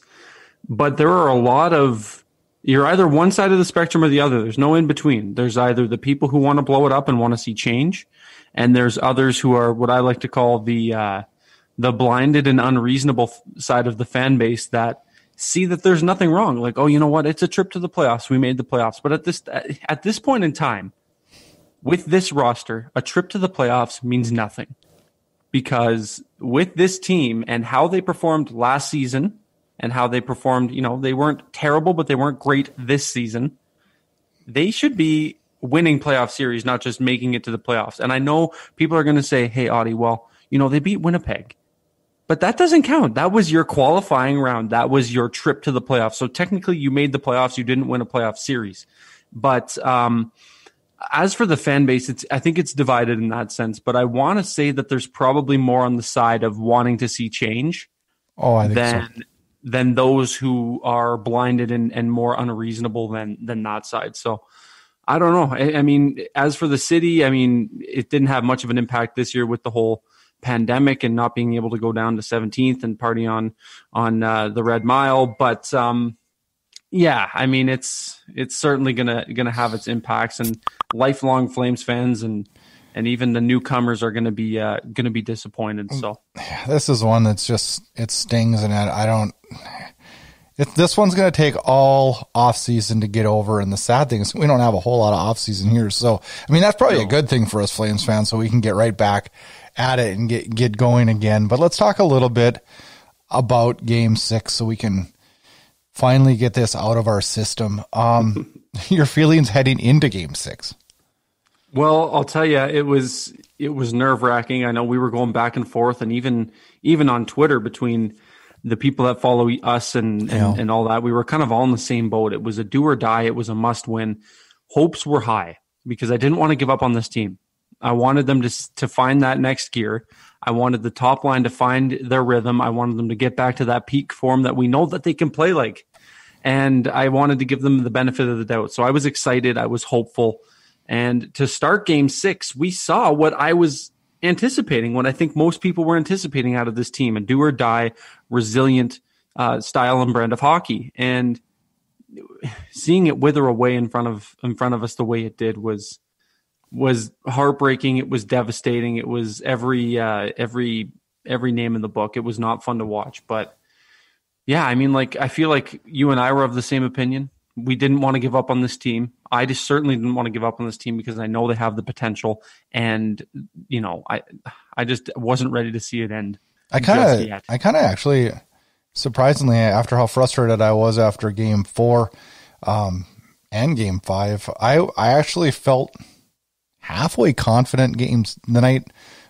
but there are a lot of, you're either one side of the spectrum or the other. There's no in between. There's either the people who want to blow it up and want to see change, and there's others who are what I like to call the blinded and unreasonable side of the fan base that see that there's nothing wrong. Like, oh, you know what? It's a trip to the playoffs. We made the playoffs. But at this point in time, with this roster, a trip to the playoffs means nothing, because with this team and how they performed last season and how they performed, they weren't terrible, but they weren't great this season. They should be winning playoff series, not just making it to the playoffs. And I know people are going to say, hey, Auddie, well, they beat Winnipeg. But that doesn't count. That was your qualifying round. That was your trip to the playoffs. So technically you made the playoffs. You didn't win a playoff series. But as for the fan base, I think it's divided in that sense. But I want to say that there's probably more on the side of wanting to see change than those who are blinded and more unreasonable than that side. So I don't know. I mean, as for the city, it didn't have much of an impact this year with the whole pandemic and not being able to go down to 17th and party on the Red Mile. But yeah, I mean, it's certainly gonna have its impacts, and lifelong Flames fans and even the newcomers are gonna be disappointed. So this is one that's just, it stings, and I don't. This one's going to take all offseason to get over, and the sad thing is we don't have a whole lot of offseason here. So, I mean, that's probably a good thing for us Flames fans, so we can get right back at it and get going again. But let's talk a little bit about Game 6 so we can finally get this out of our system. Your feelings heading into Game 6? Well, I'll tell you, it was nerve-wracking. I know we were going back and forth, and even on Twitter between the people that follow us and all that, we were kind of all in the same boat. It was a do or die. It was a must win. Hopes were high because I didn't want to give up on this team. I wanted them to find that next gear. I wanted the top line to find their rhythm. I wanted them to get back to that peak form that we know that they can play like. And I wanted to give them the benefit of the doubt. So I was excited. I was hopeful. And to start Game 6, we saw what I was anticipating, what I think most people were anticipating out of this team, a do or die, resilient style and brand of hockey. And seeing it wither away in front of us the way it did was heartbreaking. It was devastating. It was every name in the book. It was not fun to watch. But yeah, I mean, like, I feel like you and I were of the same opinion. We didn't want to give up on this team. I just certainly didn't want to give up on this team because I know they have the potential, and you know, I just wasn't ready to see it end. I kind of actually, surprisingly, after how frustrated I was after Game 4 and Game 5, I actually felt halfway confident the night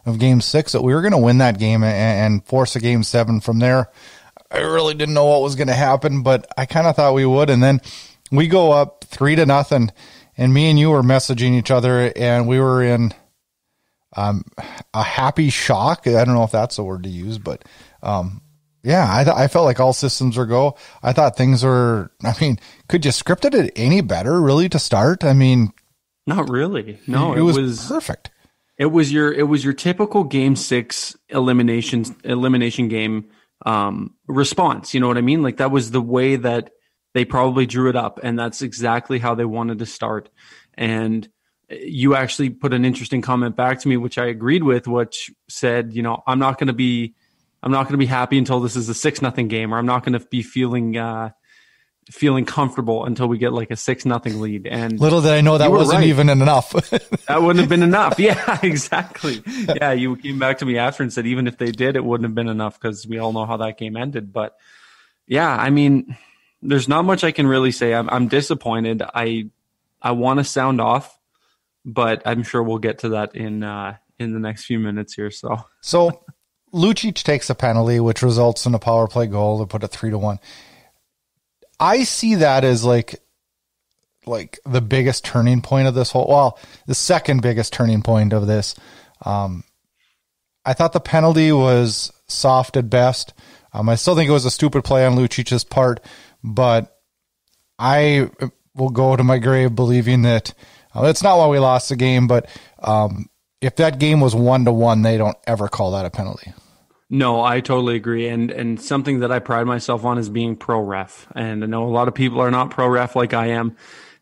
of Game 6 that we were going to win that game and force a Game 7 from there. I really didn't know what was going to happen, but I kind of thought we would, and then we go up 3-0, and me and you were messaging each other, and we were in a happy shock. I don't know if that's the word to use, but yeah, I felt like all systems were go. I thought things were, I mean, could you script it any better, really, to start? I mean, not really. No, it was perfect. It was your typical Game 6 elimination game response. You know what I mean? Like, that was the way that they probably drew it up, and that's exactly how they wanted to start. And you actually put an interesting comment back to me, which I agreed with, which said, you know, I'm not going to be happy until this is a 6-0 game, or I'm not going to be feeling comfortable until we get like a 6-0 lead. And little did I know that wasn't even enough. That wouldn't have been enough. Yeah, exactly. Yeah, you came back to me after and said even if they did, it wouldn't have been enough because we all know how that game ended. But yeah, I mean, there's not much I can really say. I'm disappointed. I want to sound off, but I'm sure we'll get to that in the next few minutes here. So Lucic takes a penalty, which results in a power play goal to put it 3-1. I see that as like the biggest turning point of this the second biggest turning point of this. I thought the penalty was soft at best. I still think it was a stupid play on Lucic's part, but I will go to my grave believing that it's not why we lost the game, but if that game was 1-1, they don't ever call that a penalty. No, I totally agree. And something that I pride myself on is being pro-ref. And I know a lot of people are not pro-ref like I am.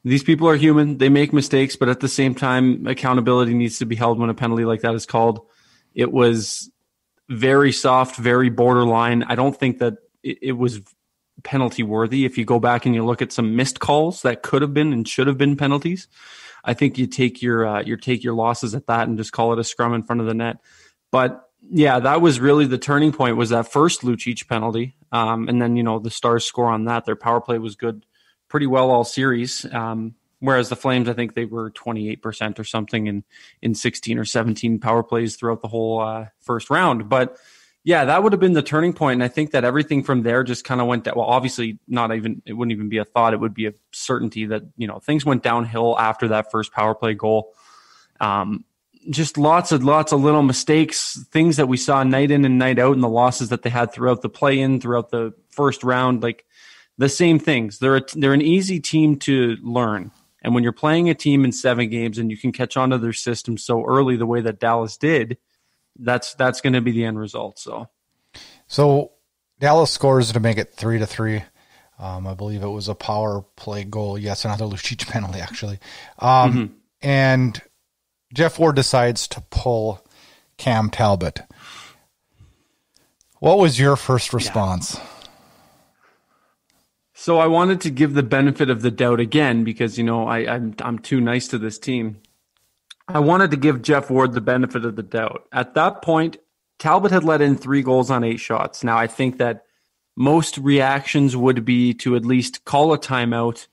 These people are human. They make mistakes, but at the same time, accountability needs to be held when a penalty like that is called. It was very soft, very borderline. I don't think that it was penalty worthy. If you go back and you look at some missed calls that could have been and should have been penalties, I think you take your losses at that and just call it a scrum in front of the net. But yeah, that was really the turning point, was that first Lucic penalty. And then, you know, the Stars score on that. Their power play was good pretty well all series. Whereas the Flames, I think they were 28% or something in 16 or 17 power plays throughout the whole first round. But yeah, that would have been the turning point. And I think that everything from there just kind of went down. Well, obviously it wouldn't even be a thought. It would be a certainty that, you know, things went downhill after that first power play goal. Just lots of little mistakes, things that we saw night in and night out, and the losses that they had throughout the play-in, throughout the first round, like the same things. They're an easy team to learn. And when you're playing a team in 7 games and you can catch on to their system so early the way that Dallas did, that's going to be the end result. So Dallas scores to make it 3-3. I believe it was a power play goal. Yes, another Lucic penalty, actually. And Jeff Ward decides to pull Cam Talbot. What was your first response? Yeah. So I wanted to give the benefit of the doubt again because, I'm too nice to this team. I wanted to give Jeff Ward the benefit of the doubt. At that point, Talbot had let in 3 goals on 8 shots. Now, I think that most reactions would be to at least call a timeout,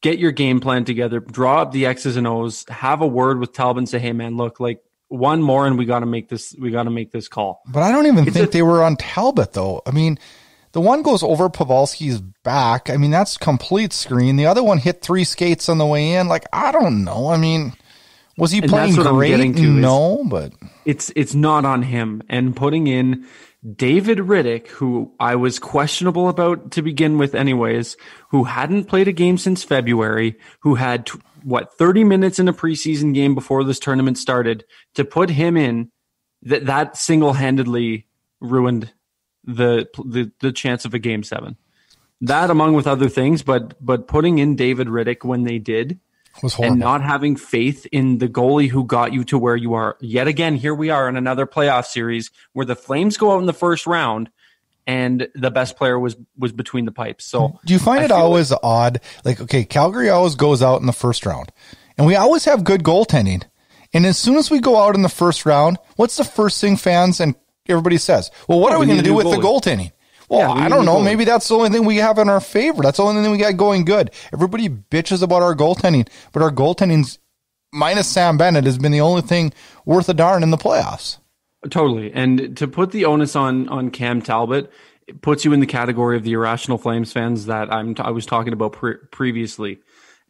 get your game plan together, draw up the X's and O's, have a word with Talbot and say, hey, man, look, like one more and we got to make this call. But I don't even think they were on Talbot, though. I mean, the one goes over Pavelski's back. I mean, that's complete screen. The other one hit 3 skates on the way in. Like, I don't know. I mean, was he playing great? No, but it's not on him. And putting in David Riddick, who I was questionable about to begin with anyways, who hadn't played a game since February, who had 30 minutes in a preseason game before this tournament started, to put him in, that single-handedly ruined the chance of a Game 7. That, among with other things, but putting in David Riddick when they did, was horrible. And not having faith in the goalie who got you to where you are. Yet again, here we are in another playoff series where the Flames go out in the first round and the best player was between the pipes. So do you find it always odd? Like, okay, Calgary always goes out in the first round and we always have good goaltending. And as soon as we go out in the first round, what's the first thing fans and everybody says? Well, what are we going to do with the goaltending? Well, I don't know. Maybe that's the only thing we have in our favor. That's the only thing we got going good. Everybody bitches about our goaltending, but our goaltending's, minus Sam Bennett, has been the only thing worth a darn in the playoffs. Totally. And to put the onus on Cam Talbot, it puts you in the category of the irrational Flames fans that I was talking about previously.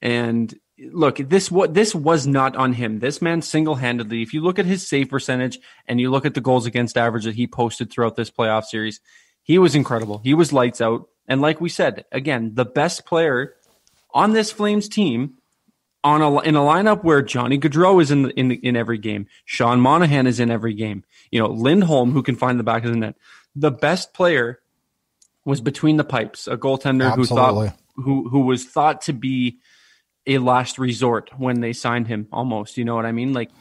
And look, this was not on him. This man single-handedly, if you look at his save percentage and you look at the goals against average that he posted throughout this playoff series, he was incredible. He was lights out. And like we said, again, the best player on this Flames team in a lineup where Johnny Gaudreau is in every game. Sean Monahan is in every game. Lindholm, who can find the back of the net. The best player was between the pipes, a goaltender who was thought to be a last resort when they signed him almost. You know what I mean? Like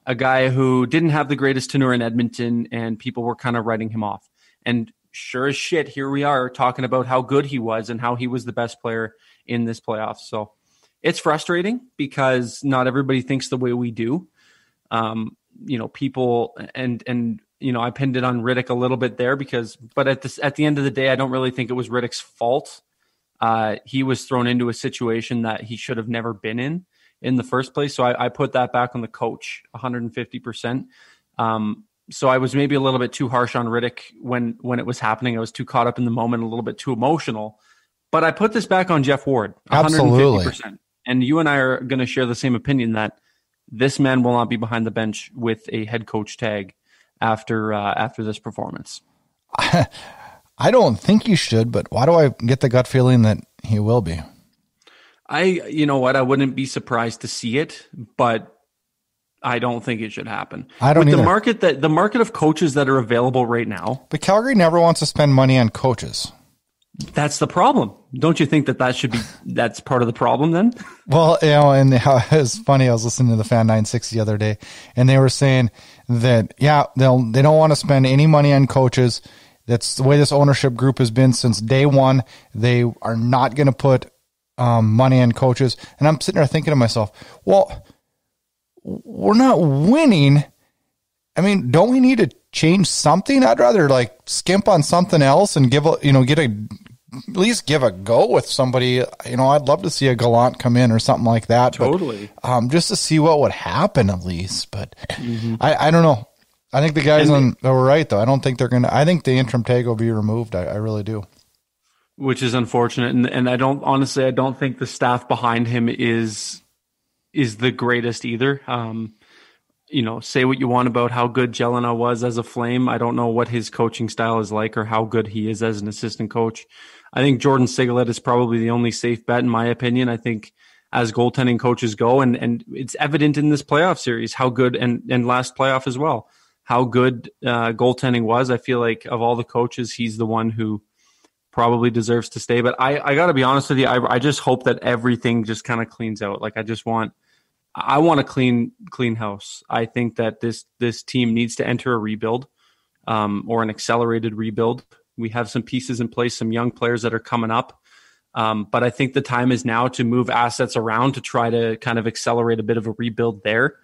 a guy who didn't have the greatest tenure in Edmonton and people were kind of writing him off. And sure as shit, here we are talking about how good he was and how he was the best player in this playoffs. So it's frustrating because not everybody thinks the way we do. People and I pinned it on Riddick a little bit there but at the end of the day, I don't really think it was Riddick's fault. He was thrown into a situation that he should have never been in the first place. So I put that back on the coach 150%. So I was maybe a little bit too harsh on Riddick when it was happening. I was too caught up in the moment, a little bit too emotional. But I put this back on Jeff Ward 150%. Absolutely. And you and I are going to share the same opinion that this man will not be behind the bench with a head coach tag after this performance. I don't think he should, but why do I get the gut feeling that he will be? You know what? I wouldn't be surprised to see it, but I don't think it should happen. I don't either. The market of coaches that are available right now. But Calgary never wants to spend money on coaches. That's the problem. Don't you think that's part of the problem then? Well, and it was funny. I was listening to the Fan 960 the other day, and they were saying that, they don't want to spend any money on coaches. That's the way this ownership group has been since day one. They are not going to put money on coaches. And I'm sitting there thinking to myself, well, we're not winning. I mean, don't we need to change something? I'd rather skimp on something else and at least give a go with somebody. I'd love to see a Gallant come in or something like that. Totally. But, just to see what would happen at least. But I don't know. I think the guys were right though. I don't think they're going to, I think the interim tag will be removed. I really do. Which is unfortunate. And I don't think the staff behind him is the greatest either. Say what you want about how good Jelena was as a Flame. I don't know what his coaching style is like or how good he is as an assistant coach. I think Jordan Sigalet is probably the only safe bet in my opinion. I think as goaltending coaches go, and it's evident in this playoff series how good, and last playoff as well, how good goaltending was. I feel like of all the coaches, he's the one who probably deserves to stay. But I got to be honest with you, I just hope that everything just kind of cleans out. Like I want a clean house. I think that this team needs to enter a rebuild, or an accelerated rebuild. We have some pieces in place, some young players that are coming up. But I think the time is now to move assets around to try to kind of accelerate a bit of a rebuild there.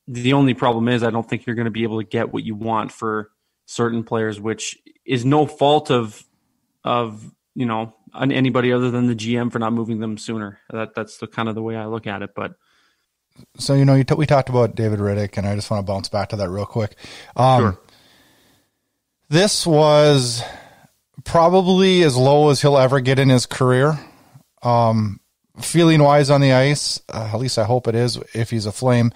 The only problem is I don't think you're going to be able to get what you want for certain players, which is no fault of anybody other than the GM for not moving them sooner. That's the kind of the way I look at it. But so, we talked about David Riddick, and I just want to bounce back to that real quick. Sure. This was probably as low as he'll ever get in his career. Feeling wise on the ice, at least I hope it is if he's a Flame.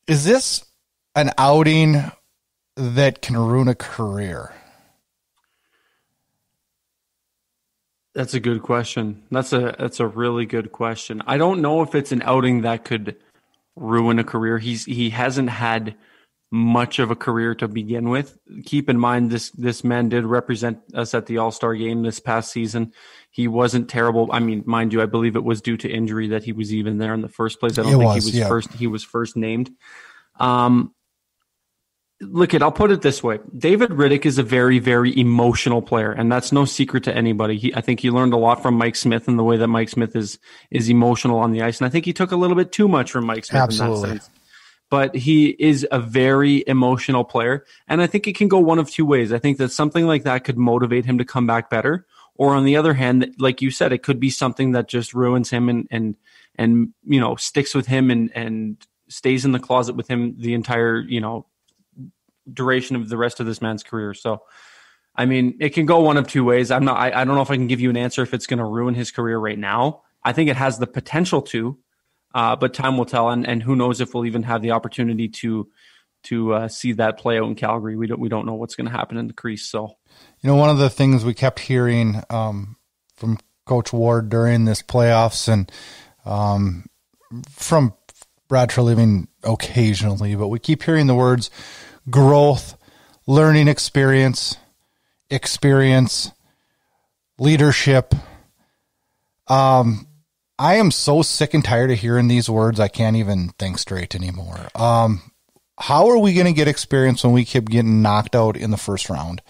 Is this an outing that can ruin a career? That's a good question. That's a really good question. I don't know if it's an outing that could ruin a career. He hasn't had much of a career to begin with. Keep in mind, this man did represent us at the All-Star game this past season. He wasn't terrible. I mean, mind you, I believe it was due to injury that he was even there in the first place. I don't think he was first named. Look, I'll put it this way. David Riddick is a very, very emotional player, and that's no secret to anybody. I think he learned a lot from Mike Smith and the way that Mike Smith is emotional on the ice. And I think he took a little bit too much from Mike Smith in that sense. But he is a very emotional player, and I think it can go one of two ways. I think that something like that could motivate him to come back better, or on the other hand, like you said, it could be something that just ruins him and sticks with him and stays in the closet with him the entire duration of the rest of this man's career. So, I mean, it can go one of two ways. I don't know if I can give you an answer if it's going to ruin his career right now. I think it has the potential to. But time will tell, and who knows if we'll even have the opportunity to see that play out in Calgary. We don't know what's going to happen in the crease. So, one of the things we kept hearing from Coach Ward during this playoffs, and from Brad Treliving occasionally, but we keep hearing the words growth, learning experience, leadership. I am so sick and tired of hearing these words. I can't even think straight anymore. How are we going to get experience when we keep getting knocked out in the first round?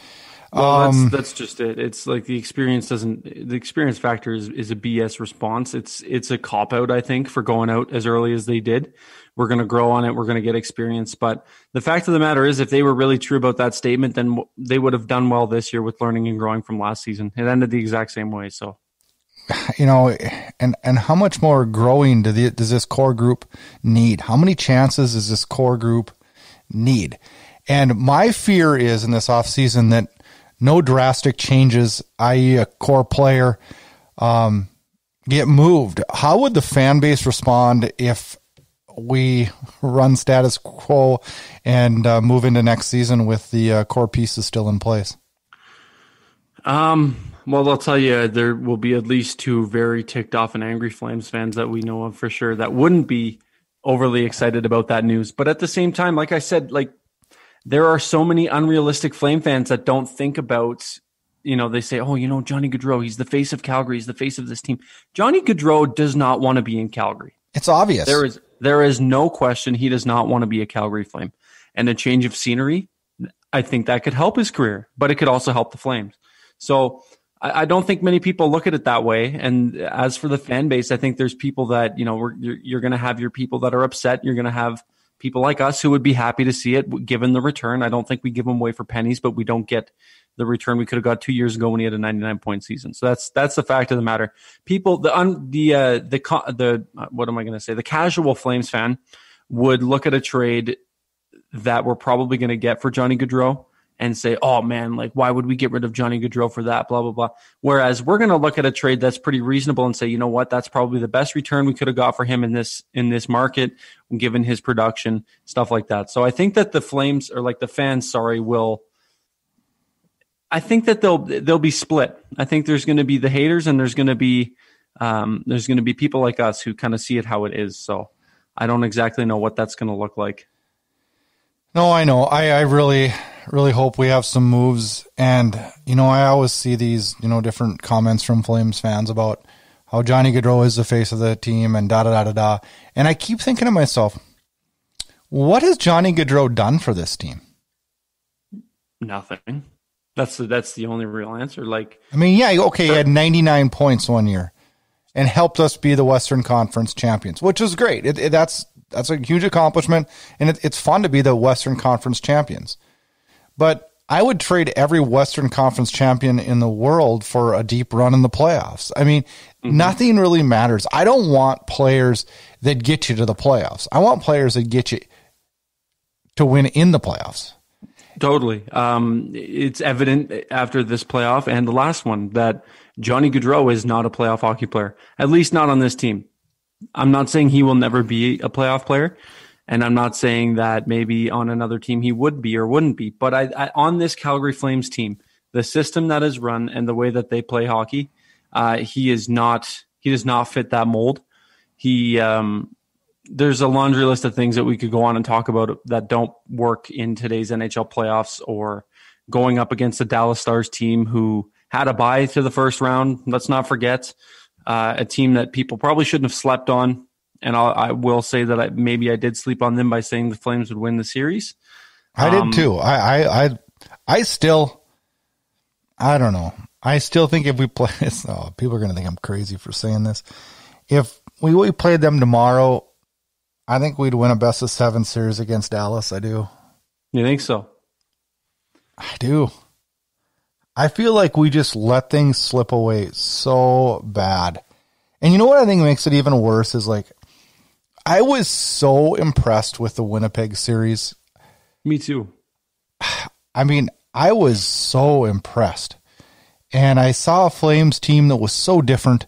Well, that's just it. It's like the experience factor is a BS response. It's a cop out, I think, for going out as early as they did. We're going to grow on it. We're going to get experience. But the fact of the matter is, if they were really true about that statement, then they would have done well this year with learning and growing from last season. It ended the exact same way. So, and how much more growing does this core group need? How many chances does this core group need? And my fear is in this offseason that no drastic changes, i.e. a core player, get moved. How would the fan base respond if we run status quo and move into next season with the core pieces still in place? Well, I'll tell you, there will be at least two very ticked off and angry Flames fans that we know of for sure that wouldn't be overly excited about that news. But at the same time, like I said, there are so many unrealistic Flame fans that don't think about, they say, Johnny Gaudreau, he's the face of Calgary, he's the face of this team. Johnny Gaudreau does not want to be in Calgary. It's obvious. There is no question he does not want to be a Calgary Flame. And a change of scenery, I think that could help his career, but it could also help the Flames. So I don't think many people look at it that way. And as for the fan base, I think there's people that, you're going to have your people that are upset. You're going to have people like us who would be happy to see it given the return. I don't think we give them away for pennies, but we don't get the return we could have got 2 years ago when he had a 99-point season. So that's the fact of the matter. People, what am I going to say? The casual Flames fan would look at a trade that we're probably going to get for Johnny Gaudreau and say, oh man, why would we get rid of Johnny Gaudreau for that, blah, blah, blah. Whereas we're going to look at a trade that's pretty reasonable and say, you know what, that's probably the best return we could have got for him in this market, given his production, stuff like that. So I think that the Flames, or the fans, I think that they'll be split. I think there's going to be the haters and there's going to be people like us who kind of see it how it is. So I don't exactly know what that's going to look like. No, I know. I really, really hope we have some moves. And, I always see these, different comments from Flames fans about how Johnny Gaudreau is the face of the team and da-da-da-da-da. And I keep thinking to myself, what has Johnny Gaudreau done for this team? Nothing. That's the only real answer. He had 99 points one year and helped us be the Western Conference champions, which is great. That's a huge accomplishment, and it's fun to be the Western Conference champions. But I would trade every Western Conference champion in the world for a deep run in the playoffs. Nothing really matters. I don't want players that get you to the playoffs. I want players that get you to win in the playoffs. Totally. It's evident after this playoff and the last one that Johnny Gaudreau is not a playoff hockey player, at least not on this team. I'm not saying he will never be a playoff player, and I'm not saying that maybe on another team he would be or wouldn't be. But I on this Calgary Flames team, the system that is run and the way that they play hockey, he does not fit that mold. There's a laundry list of things that we could go on and talk about that don't work in today's NHL playoffs, or going up against the Dallas Stars team who had a bye to the first round. Let's not forget a team that people probably shouldn't have slept on. And I will say that I did sleep on them by saying the Flames would win the series. I did too. I still don't know. I still think if we play, people are going to think I'm crazy for saying this. If we played them tomorrow, I think we'd win a best of 7 series against Dallas. I do. You think so? I do. I feel like we just let things slip away so bad. And you know what I think makes it even worse is I was so impressed with the Winnipeg series. Me too. I was so impressed. And I saw a Flames team that was so different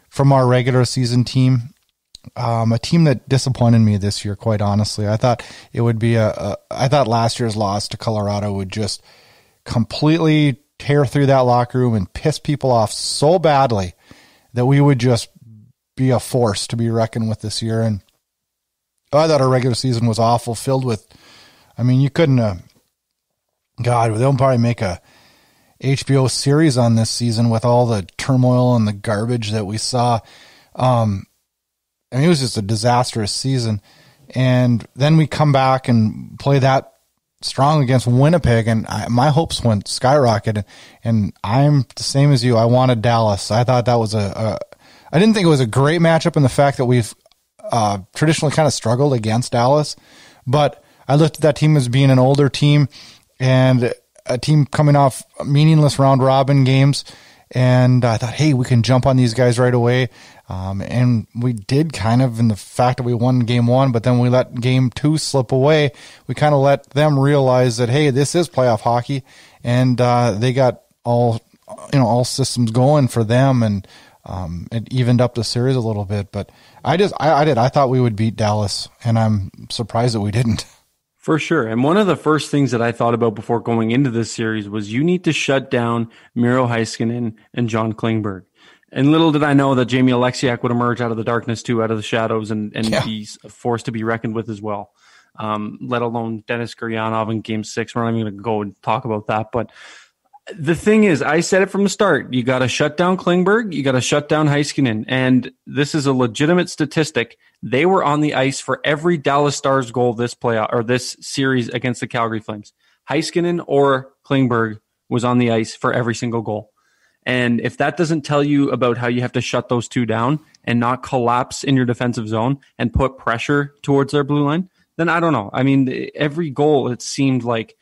from our regular season team. A team that disappointed me this year, quite honestly. I thought it would be I thought last year's loss to Colorado would just completely tear through that locker room and piss people off so badly that we would just be a force to be reckoned with this year. And I thought our regular season was awful, filled with, you couldn't, they'll probably make a HBO series on this season with all the turmoil and the garbage that we saw. It was just a disastrous season. And then we come back and play that strong against Winnipeg, and my hopes went skyrocket. And I'm the same as you. I wanted Dallas. I thought that was I didn't think it was a great matchup in the fact that we've traditionally kind of struggled against Dallas. But I looked at that team as being an older team and a team coming off meaningless round robin games. And I thought, hey, we can jump on these guys right away. And we did kind of in the fact that we won game 1, but then we let game 2 slip away. We kind of let them realize that, hey, this is playoff hockey. And they got all systems going for them. And it evened up the series a little bit. But I thought we would beat Dallas, and I'm surprised that we didn't. For sure. And one of the first things that I thought about before going into this series was you need to shut down Miro Heiskanen and John Klingberg. And little did I know that Jamie Alexiak would emerge out of the darkness too, out of the shadows, and be a force to be reckoned with as well. Let alone Dennis Guryanov in Game 6. We're not even going to go and talk about that. But the thing is, I said it from the start. You got to shut down Klingberg. You got to shut down Heiskanen. And this is a legitimate statistic. They were on the ice for every Dallas Stars goal this playoff or this series against the Calgary Flames. Heiskanen or Klingberg was on the ice for every single goal. And if that doesn't tell you about how you have to shut those two down and not collapse in your defensive zone and put pressure towards their blue line, then I don't know. Every goal, it seemed like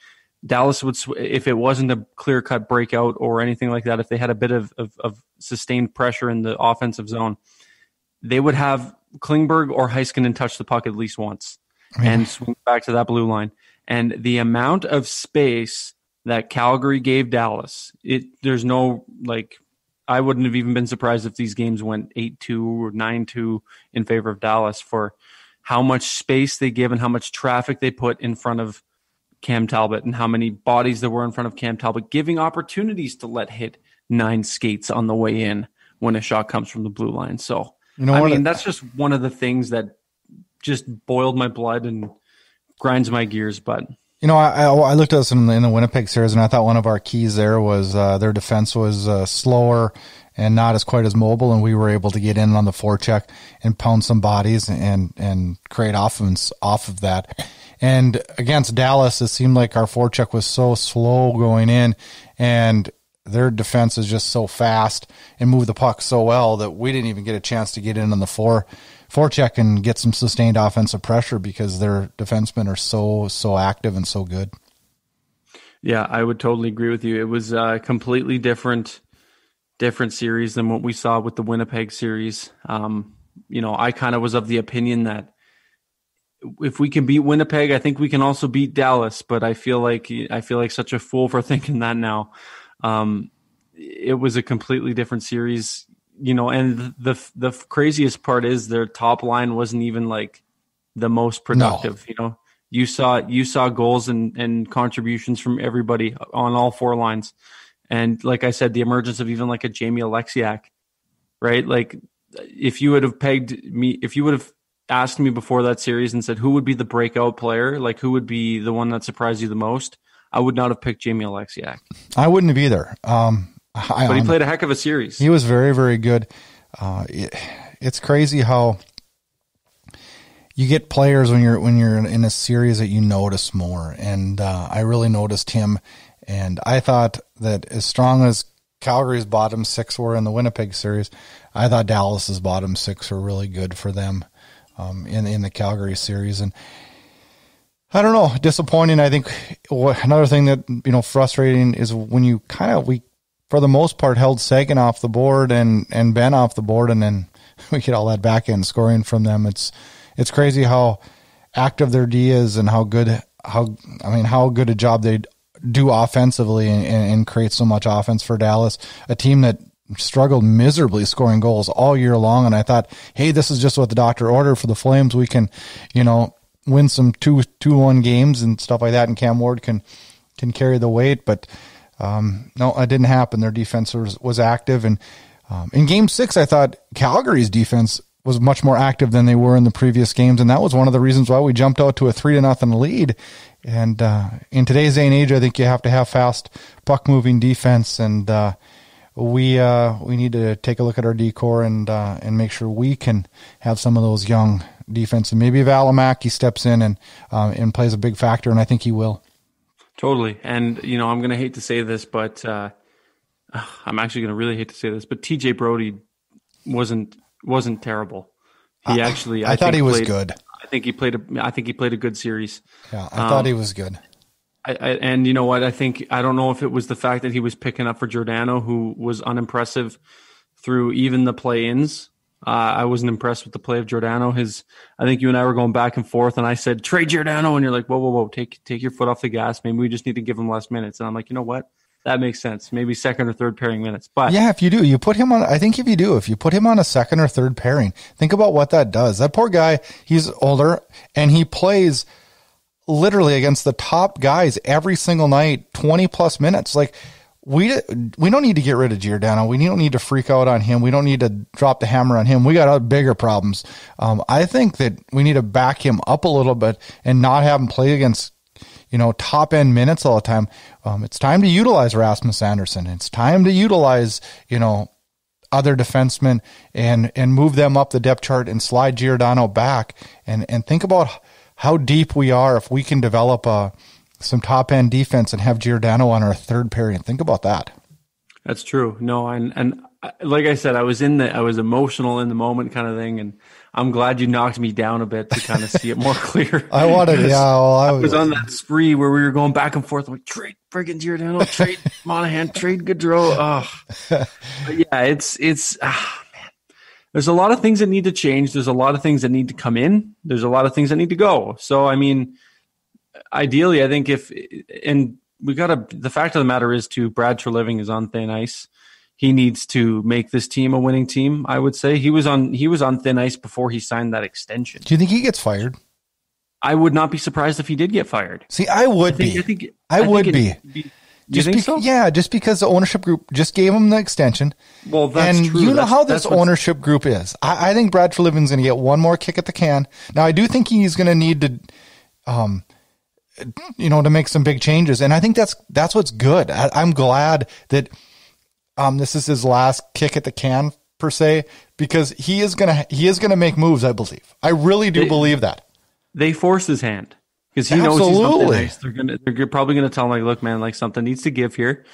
Dallas would, if it wasn't a clear-cut breakout or anything like that, if they had a bit of sustained pressure in the offensive zone, they would have Klingberg or Heiskanen touch the puck at least once and swing back to that blue line. And the amount of space that Calgary gave Dallas, there's no, I wouldn't have even been surprised if these games went 8-2 or 9-2 in favor of Dallas for how much space they give and how much traffic they put in front of Cam Talbot and how many bodies there were in front of Cam Talbot, giving opportunities to let hit 9 skates on the way in when a shot comes from the blue line. So, that's just one of the things that just boiled my blood and grinds my gears. But You know, I looked at this in the Winnipeg series, and I thought one of our keys there was their defense was slower and not as quite as mobile, and we were able to get in on the forecheck and pound some bodies and create offense off of that. And against Dallas, it seemed like our forecheck was so slow going in, and their defense is just so fast and move the puck so well that we didn't even get a chance to get in on the forecheck and get some sustained offensive pressure because their defensemen are so active and so good. Yeah, I would totally agree with you. It was a completely different series than what we saw with the Winnipeg series. You know, I kind of was of the opinion that if we can beat Winnipeg, I think we can also beat Dallas. But I feel like such a fool for thinking that now. It was a completely different series, you know, and the craziest part is their top line wasn't even like the most productive. No. You know, you saw goals and contributions from everybody on all four lines. And like I said, the emergence of even like a Jamie Alexiak, right? Like if you would have asked me before that series and said, who would be the breakout player? Like who would be the one that surprised you the most? I would not have picked Jamie Alexiak. I wouldn't have either. But he played a heck of a series. He was very, very good. It's crazy how you get players when you're in a series that you notice more. And I really noticed him. And I thought that as strong as Calgary's bottom six were in the Winnipeg series, I thought Dallas's bottom six were really good for them in the Calgary series. And I don't know, disappointing. I think another thing that, you know, frustrating is when you we for the most part held Sagan off the board and Ben off the board, and then we get all that back end scoring from them. It's crazy how active their D is and how good a job they do offensively and create so much offense for Dallas, a team that struggled miserably scoring goals all year long. And I thought, hey, this is just what the doctor ordered for the Flames. We can, you know, win some 2-1 games and stuff like that, and Cam Ward can carry the weight. But no, it didn't happen. Their defense was active. And in Game 6, I thought Calgary's defense was much more active than they were in the previous games, and that was one of the reasons why we jumped out to a 3-0 lead. And in today's day and age, I think you have to have fast puck-moving defense, and we need to take a look at our D-core and make sure we can have some of those young defense. And maybe if Valimaki steps in and plays a big factor, and I think he will. Totally. And, you know, I'm going to hate to say this, but I'm actually going to really hate to say this, but TJ Brody wasn't terrible. He actually, I thought he was good. I think he played a good series. Yeah, I thought he was good. And you know what? I don't know if it was the fact that he was picking up for Giordano, who was unimpressive through even the play-ins. I wasn't impressed with the play of Giordano. I think you and I were going back and forth, and I said, trade Giordano, and you're like, whoa, take your foot off the gas. Maybe we just need to give him less minutes. And I'm like, you know what? That makes sense. Maybe second or third pairing minutes. But yeah, if you do, you put him on. I think if you put him on a second or third pairing, think about what that does. That poor guy, he's older, and he plays literally against the top guys every single night, 20 plus minutes. Like we don't need to get rid of Giordano. We don't need to freak out on him. We don't need to drop the hammer on him. We got bigger problems. I think that we need to back him up a little bit and not have him play against, you know, top end minutes all the time. It's time to utilize Rasmus Andersson. It's time to utilize, you know, other defensemen and move them up the depth chart and slide Giordano back and think about how deep we are if we can develop some top end defense and have Giordano on our third pairing. Think about that. That's true. No, and like I said, I was emotional in the moment kind of thing, and I'm glad you knocked me down a bit to kind of see it more clear. I was on that spree where we were going back and forth. I'm like, trade friggin' Giordano, trade Monahan, trade Gaudreau. But yeah, it's man. There's a lot of things that need to change. There's a lot of things that need to come in. There's a lot of things that need to go. So, I mean, ideally, I think the fact of the matter is too, Brad Treliving is on thin ice. He needs to make this team a winning team, I would say. He was on thin ice before he signed that extension. Do you think he gets fired? I would not be surprised if he did get fired. See, I would be. I would be. You think so? Yeah, just because the ownership group just gave him the extension. Well, that's and true. You know how this ownership group is. I think Brad Treliving's going to get one more kick at the can. Now, I do think he's going to need to to make some big changes. And I think that's what's good. I'm glad that this is his last kick at the can per se, because he is gonna make moves. I believe. I really do believe that. They force his hand because he knows he's something nice. They're probably gonna tell him, like, look, man, like, something needs to give here,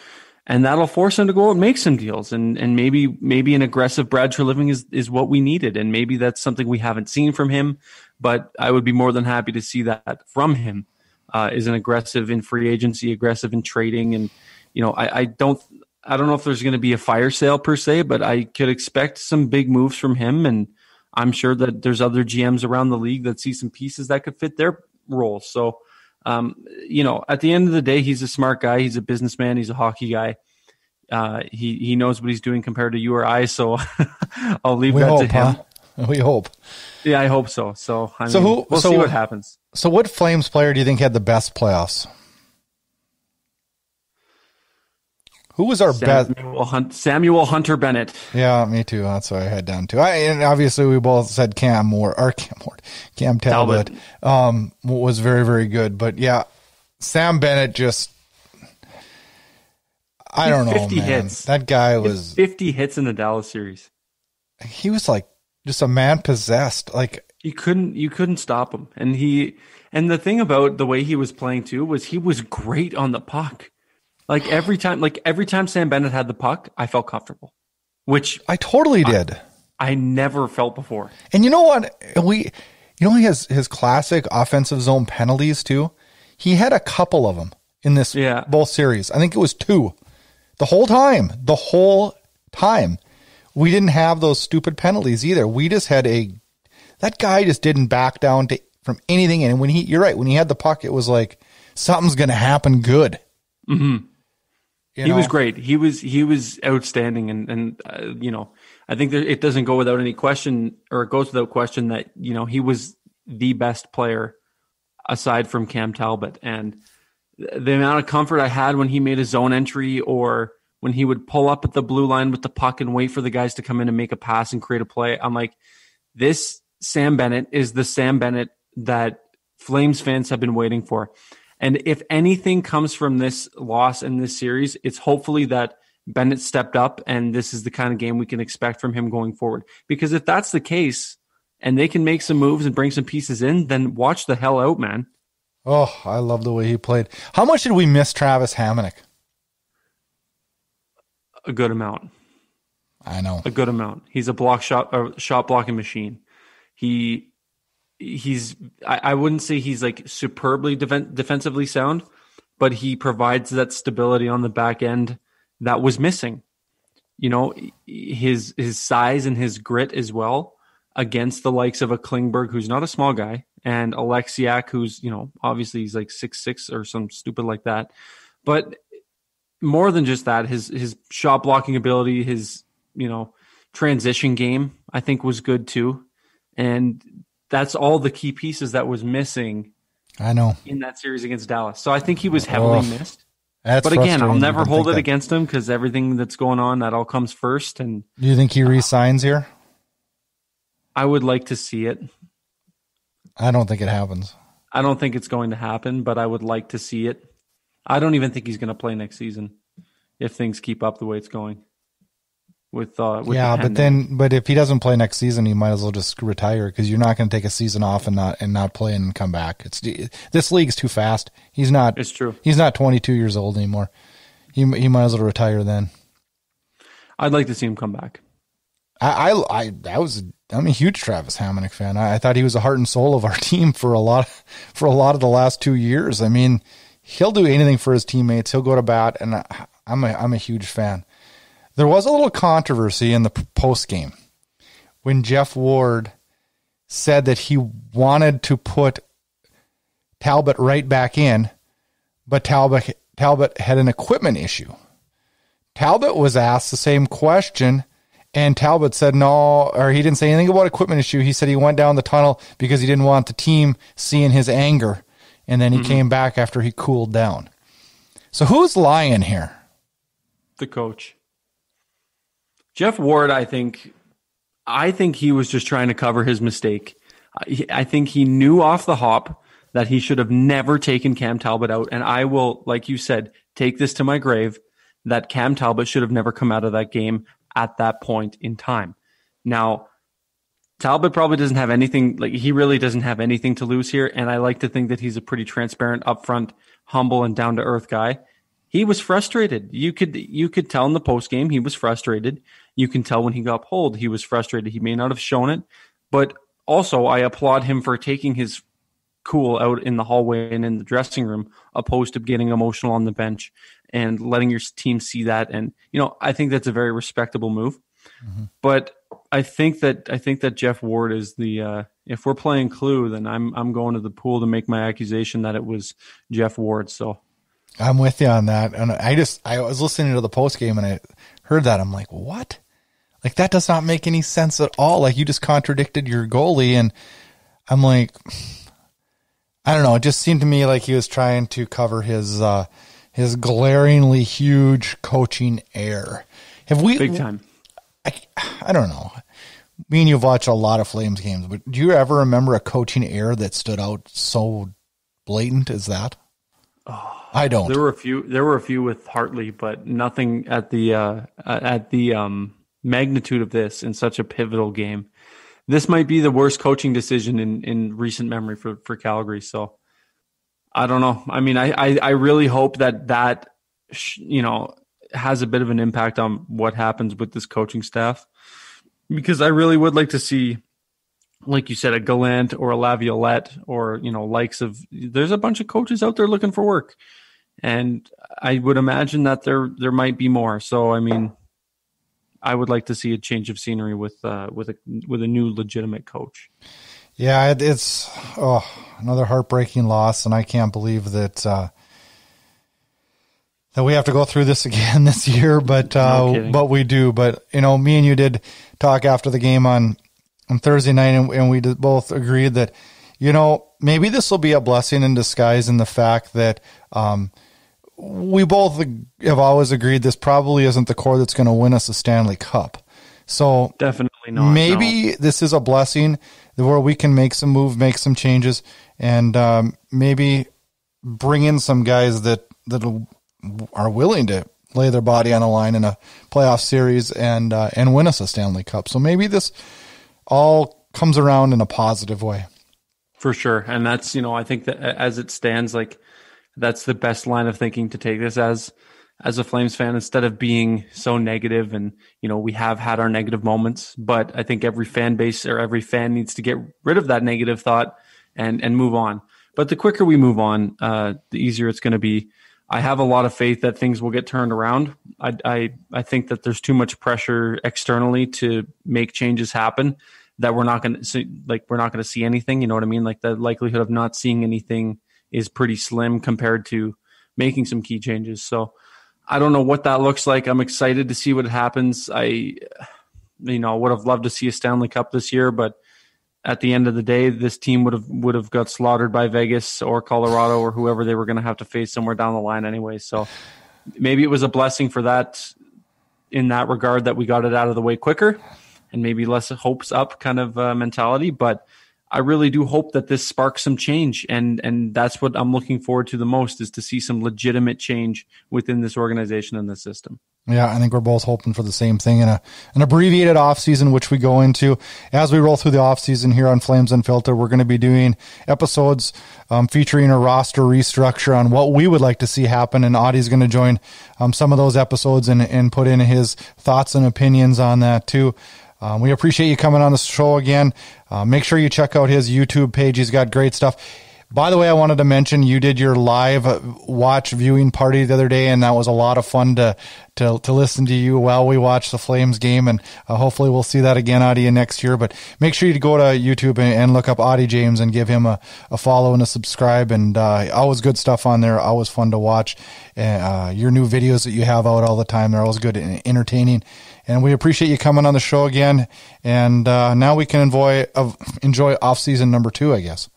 and that'll force him to go out and make some deals. And maybe an aggressive Brad Treliving is what we needed, and maybe that's something we haven't seen from him. But I would be more than happy to see that from him. Is an aggressive in free agency, aggressive in trading, and I don't know if there's going to be a fire sale per se, but I could expect some big moves from him, and I'm sure that there's other GMs around the league that see some pieces that could fit their roles. So, at the end of the day, he's a smart guy. He's a businessman. He's a hockey guy. He knows what he's doing compared to you or I. So I'll leave that to him. Huh? We hope. Yeah, I hope so. So we'll see what happens. So what Flames player do you think had the best playoffs? Who was our best? Samuel Hunter Bennett. Yeah, me too. That's what I had down to. And obviously we both said Cam Talbot was very, very good. But yeah, Sam Bennett just, I don't know, 50 man. Hits. That guy was 50 hits in the Dallas series. He was like just a man possessed. Like you couldn't stop him. And the thing about the way he was playing too was he was great on the puck. Like every time Sam Bennett had the puck, I felt comfortable, which I totally did. I never felt before. And you know what? He has his classic offensive zone penalties too. He had a couple of them in this both series. I think it was 2. The whole time. We didn't have those stupid penalties either. We just had that guy just didn't back down from anything. And you're right, when he had the puck, it was like something's going to happen good. Mm-hmm. He was great. He was outstanding. And I think it doesn't go without any question, or it goes without question that, he was the best player aside from Cam Talbot. And the amount of comfort I had when he made a zone entry, or when he would pull up at the blue line with the puck and wait for the guys to come in and make a pass and create a play. I'm like, this Sam Bennett is the Sam Bennett that Flames fans have been waiting for. And if anything comes from this loss in this series, it's hopefully that Bennett stepped up and this is the kind of game we can expect from him going forward. Because if that's the case and they can make some moves and bring some pieces in, then watch the hell out, man. Oh, I love the way he played. How much did we miss Travis Hamonic? A good amount. I know. A good amount. He's a shot blocking machine. I wouldn't say he's like superbly defensively sound, but he provides that stability on the back end that was missing. His size and his grit as well against the likes of a Klingberg, who's not a small guy, and Alexiak, who's, obviously he's like 6'6" or some stupid like that. But more than just that, his shot blocking ability, his, transition game, I think was good too. And that's all the key pieces that was missing. I know, in that series against Dallas. So I think he was heavily missed. But again, I'll never hold it against him because everything that's going on, that all comes first. And do you think he re-signs here? I would like to see it. I don't think it happens. I don't think it's going to happen, but I would like to see it. I don't even think he's going to play next season if things keep up the way it's going. But if he doesn't play next season, he might as well just retire, because you're not going to take a season off and not play and come back. This league's too fast. He's not. It's true. He's not 22 years old anymore. He might as well retire then. I'd like to see him come back. I'm a huge Travis Hamonic fan. I thought he was the heart and soul of our team for a lot of the last 2 years. I mean, he'll do anything for his teammates. He'll go to bat, and I'm a huge fan. There was a little controversy in the post game when Jeff Ward said that he wanted to put Talbot right back in, but Talbot had an equipment issue. Talbot was asked the same question, and Talbot said no, or he didn't say anything about equipment issue. He said he went down the tunnel because he didn't want the team seeing his anger, and then he came back after he cooled down. So who's lying here? The coach. Jeff Ward, I think he was just trying to cover his mistake. I think he knew off the hop that he should have never taken Cam Talbot out. And I will, like you said, take this to my grave, that Cam Talbot should have never come out of that game at that point in time. Now, Talbot probably doesn't have anything, like he really doesn't have anything to lose here. And I like to think that he's a pretty transparent, upfront, humble, and down-to-earth guy. He was frustrated. You could tell in the post game he was frustrated. You can tell when he got pulled he was frustrated. He may not have shown it, but also I applaud him for taking his cool out in the hallway and in the dressing room, opposed to getting emotional on the bench and letting your team see that. And I think that's a very respectable move. Mm-hmm. But I think that Jeff Ward is the if we're playing Clue, then I'm going to the pool to make my accusation that it was Jeff Ward. So I'm with you on that. And I was listening to the post game and I heard that. I'm like, what? Like, that does not make any sense at all. Like, you just contradicted your goalie. And I'm like, I don't know. It just seemed to me like he was trying to cover his glaringly huge coaching error. Have we big time? I don't know. Me and you've watched a lot of Flames games, but do you ever remember a coaching error that stood out so blatant as that? Oh, I don't. There were a few with Hartley, but nothing at the magnitude of this in such a pivotal game. This might be the worst coaching decision in recent memory for Calgary. So I don't know. I mean, I really hope that has a bit of an impact on what happens with this coaching staff, because I really would like to see, like you said, a Gallant or a Laviolette or, likes of, there's a bunch of coaches out there looking for work. And I would imagine that there might be more. So, I mean, I would like to see a change of scenery with a new legitimate coach. Yeah, it's another heartbreaking loss. And I can't believe that we have to go through this again this year, but we do. But, me and you did talk after the game on Thursday night, and we both agreed that, maybe this will be a blessing in disguise in the fact that we both have always agreed this probably isn't the core that's going to win us a Stanley Cup. So definitely not. Maybe this is a blessing where we can make some moves, make some changes, and maybe bring in some guys that are willing to lay their body on the line in a playoff series and win us a Stanley Cup. So maybe this all comes around in a positive way. For sure. And that's, I think that as it stands, like, that's the best line of thinking to take this as a Flames fan, instead of being so negative. And, we have had our negative moments, but I think every fan base or every fan needs to get rid of that negative thought and move on. But the quicker we move on, the easier it's going to be. I have a lot of faith that things will get turned around. I think that there's too much pressure externally to make changes happen that we're not going to see. Like, we're not going to see anything. You know what I mean? Like, the likelihood of not seeing anything is pretty slim compared to making some key changes. So I don't know what that looks like. I'm excited to see what happens. I would have loved to see a Stanley Cup this year, but at the end of the day, this team would have got slaughtered by Vegas or Colorado or whoever they were going to have to face somewhere down the line anyway. So maybe it was a blessing for that, in that regard, that we got it out of the way quicker, and maybe less hopes up kind of mentality. But I really do hope that this sparks some change, and that's what I'm looking forward to the most, is to see some legitimate change within this organization and the system. Yeah, I think we're both hoping for the same thing in an abbreviated offseason, which we go into as we roll through the offseason here on Flames Unfiltered. We're going to be doing episodes featuring a roster restructure on what we would like to see happen, and Auddie's going to join some of those episodes and put in his thoughts and opinions on that too. We appreciate you coming on the show again. Make sure you check out his YouTube page. He's got great stuff. By the way, I wanted to mention you did your live watch viewing party the other day, and that was a lot of fun to listen to you while we watched the Flames game, and hopefully we'll see that again, Auddie, next year. But make sure you go to YouTube and look up Auddie James and give him a follow and a subscribe, and always good stuff on there, always fun to watch. Your new videos that you have out all the time, they're always good and entertaining. And we appreciate you coming on the show again, and now we can enjoy off-season number 2, I guess.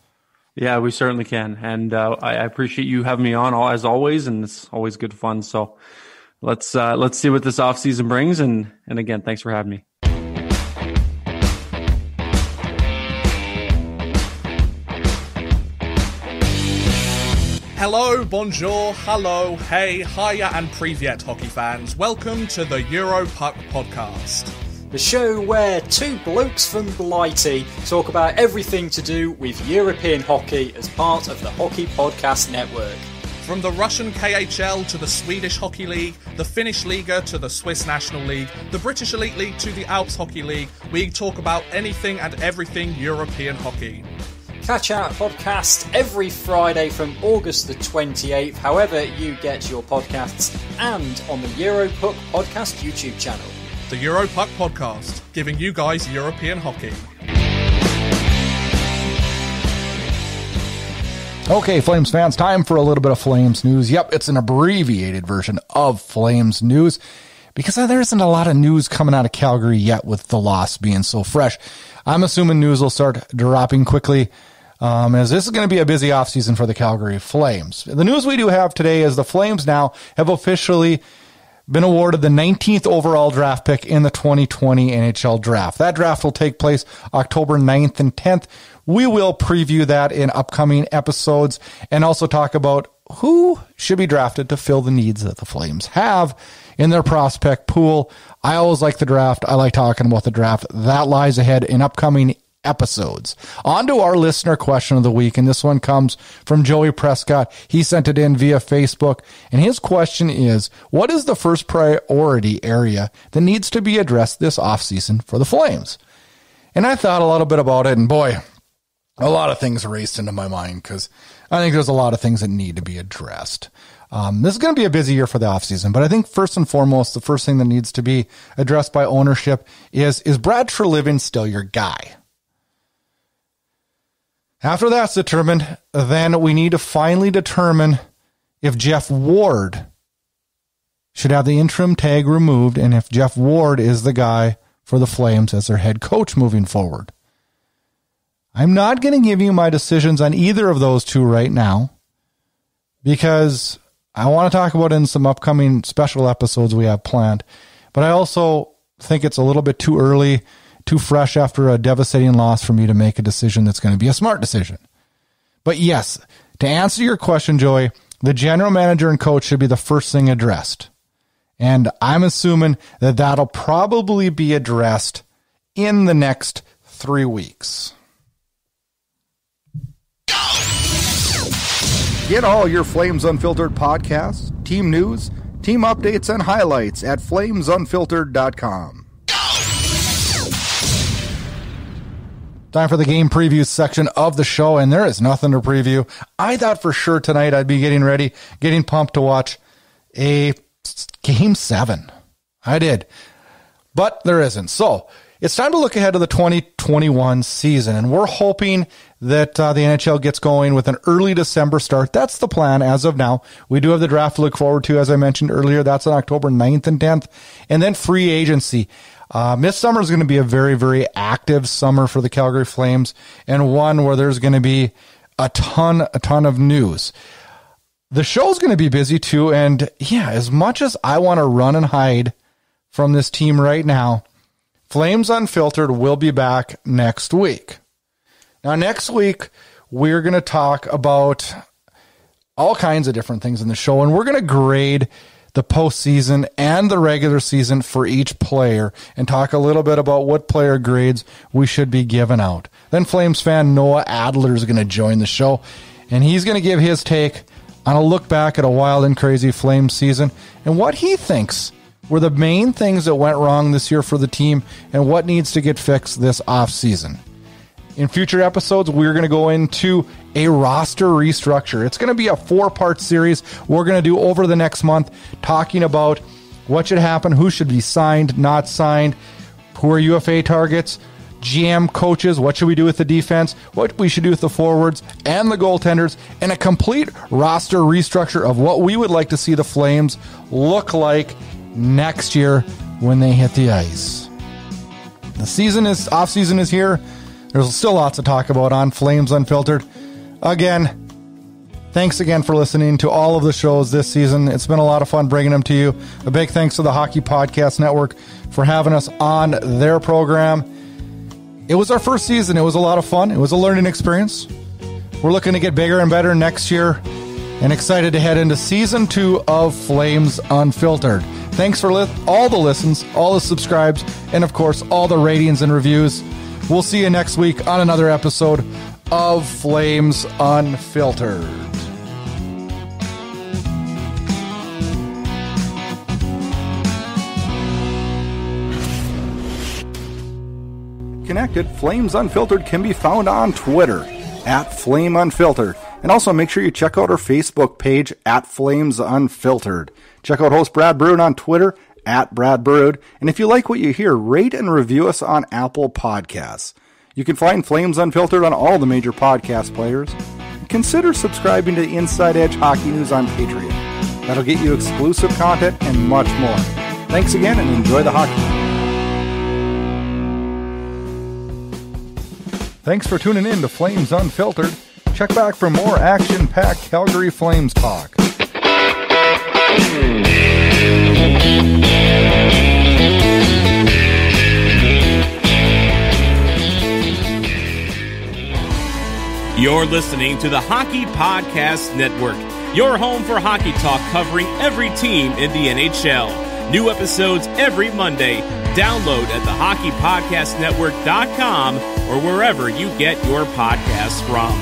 Yeah, we certainly can. And I appreciate you having me on, as always, and it's always good fun. So let's see what this offseason brings. And again, thanks for having me. Hello, bonjour, hello, hey, hiya and privyet hockey fans. Welcome to the Euro Puck podcast. The show where two blokes from Blighty talk about everything to do with European hockey as part of the Hockey Podcast Network. From the Russian KHL to the Swedish Hockey League, the Finnish Liga to the Swiss National League, the British Elite League to the Alps Hockey League, we talk about anything and everything European hockey. Catch our podcast every Friday from August the 28th, however you get your podcasts, and on the Europuck Podcast YouTube channel. The Europuck Podcast, giving you guys European hockey. Okay, Flames fans, time for a little bit of Flames news. Yep, it's an abbreviated version of Flames news because there isn't a lot of news coming out of Calgary yet with the loss being so fresh. I'm assuming news will start dropping quickly as this is going to be a busy offseason for the Calgary Flames. The news we do have today is the Flames now have officially been awarded the 19th overall draft pick in the 2020 NHL draft. That draft will take place October 9th and 10th. We will preview that in upcoming episodes and also talk about who should be drafted to fill the needs that the Flames have in their prospect pool. I always like the draft. I like talking about the draft. That lies ahead in upcoming episodes. On to our listener question of the week, and this one comes from Joey Prescott. He sent it in via Facebook, and his question is, what is the first priority area that needs to be addressed this offseason for the Flames? And I thought a little bit about it, and boy, a lot of things raced into my mind because I think there's a lot of things that need to be addressed. This is going to be a busy year for the offseason, but I think first and foremost, the first thing that needs to be addressed by ownership is Brad Treliving still your guy? After that's determined, then we need to finally determine if Jeff Ward should have the interim tag removed and if Jeff Ward is the guy for the Flames as their head coach moving forward. I'm not going to give you my decisions on either of those two right now because I want to talk about it in some upcoming special episodes we have planned. But I also think it's a little bit too early, too fresh after a devastating loss for me to make a decision that's going to be a smart decision. But yes, to answer your question, Joey, the general manager and coach should be the first thing addressed. And I'm assuming that that'll probably be addressed in the next 3 weeks. Get all your Flames Unfiltered podcasts, team news, team updates, and highlights at flamesunfiltered.com. Time for the game preview section of the show, and there is nothing to preview. I thought for sure tonight I'd be getting ready, getting pumped to watch a Game 7. I did, but there isn't. So it's time to look ahead to the 2021 season, and we're hoping that the NHL gets going with an early December start. That's the plan as of now. We do have the draft to look forward to, as I mentioned earlier. That's on October 9th and 10th, and then free agency. This summer is going to be a very, very active summer for the Calgary Flames, and one where there's going to be a ton of news. The show's going to be busy too, and yeah, as much as I want to run and hide from this team right now, Flames Unfiltered will be back next week. Now, next week, we're going to talk about all kinds of different things in the show, and we're going to grade the postseason and the regular season for each player and talk a little bit about what player grades we should be giving out. Then Flames fan Noah Adler is going to join the show, and he's going to give his take on a look back at a wild and crazy Flames season and what he thinks were the main things that went wrong this year for the team and what needs to get fixed this offseason. In future episodes, we're going to go into a roster restructure. It's going to be a 4-part series we're going to do over the next month, talking about what should happen, who should be signed, not signed, who are UFA targets, GM coaches, what should we do with the defense, what we should do with the forwards and the goaltenders, and a complete roster restructure of what we would like to see the Flames look like next year when they hit the ice. The off-season is here. There's still lots to talk about on Flames Unfiltered. Again, thanks again for listening to all of the shows this season. It's been a lot of fun bringing them to you. A big thanks to the Hockey Podcast Network for having us on their program. It was our first season. It was a lot of fun. It was a learning experience. We're looking to get bigger and better next year. and excited to head into Season 2 of Flames Unfiltered. Thanks for all the listens, all the subscribes, and of course, all the ratings and reviews. We'll see you next week on another episode of Flames Unfiltered. Connected, Flames Unfiltered can be found on Twitter @FlameUnfiltered. And also make sure you check out our Facebook page @FlamesUnfiltered. Check out host Brad Brood on Twitter @BradBrood. And if you like what you hear, rate and review us on Apple Podcasts. You can find Flames Unfiltered on all the major podcast players. Consider subscribing to the Inside Edge Hockey News on Patreon. That'll get you exclusive content and much more. Thanks again and enjoy the hockey. Thanks for tuning in to Flames Unfiltered. Check back for more action-packed Calgary Flames talk. You're listening to the Hockey Podcast Network, your home for hockey talk covering every team in the NHL. New episodes every Monday. Download at thehockeypodcastnetwork.com or wherever you get your podcasts from.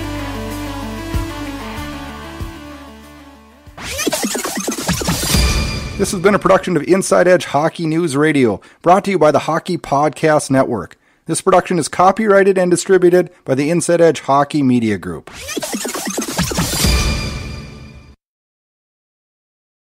This has been a production of Inside Edge Hockey News Radio, brought to you by the Hockey Podcast Network. This production is copyrighted and distributed by the Inside Edge Hockey Media Group.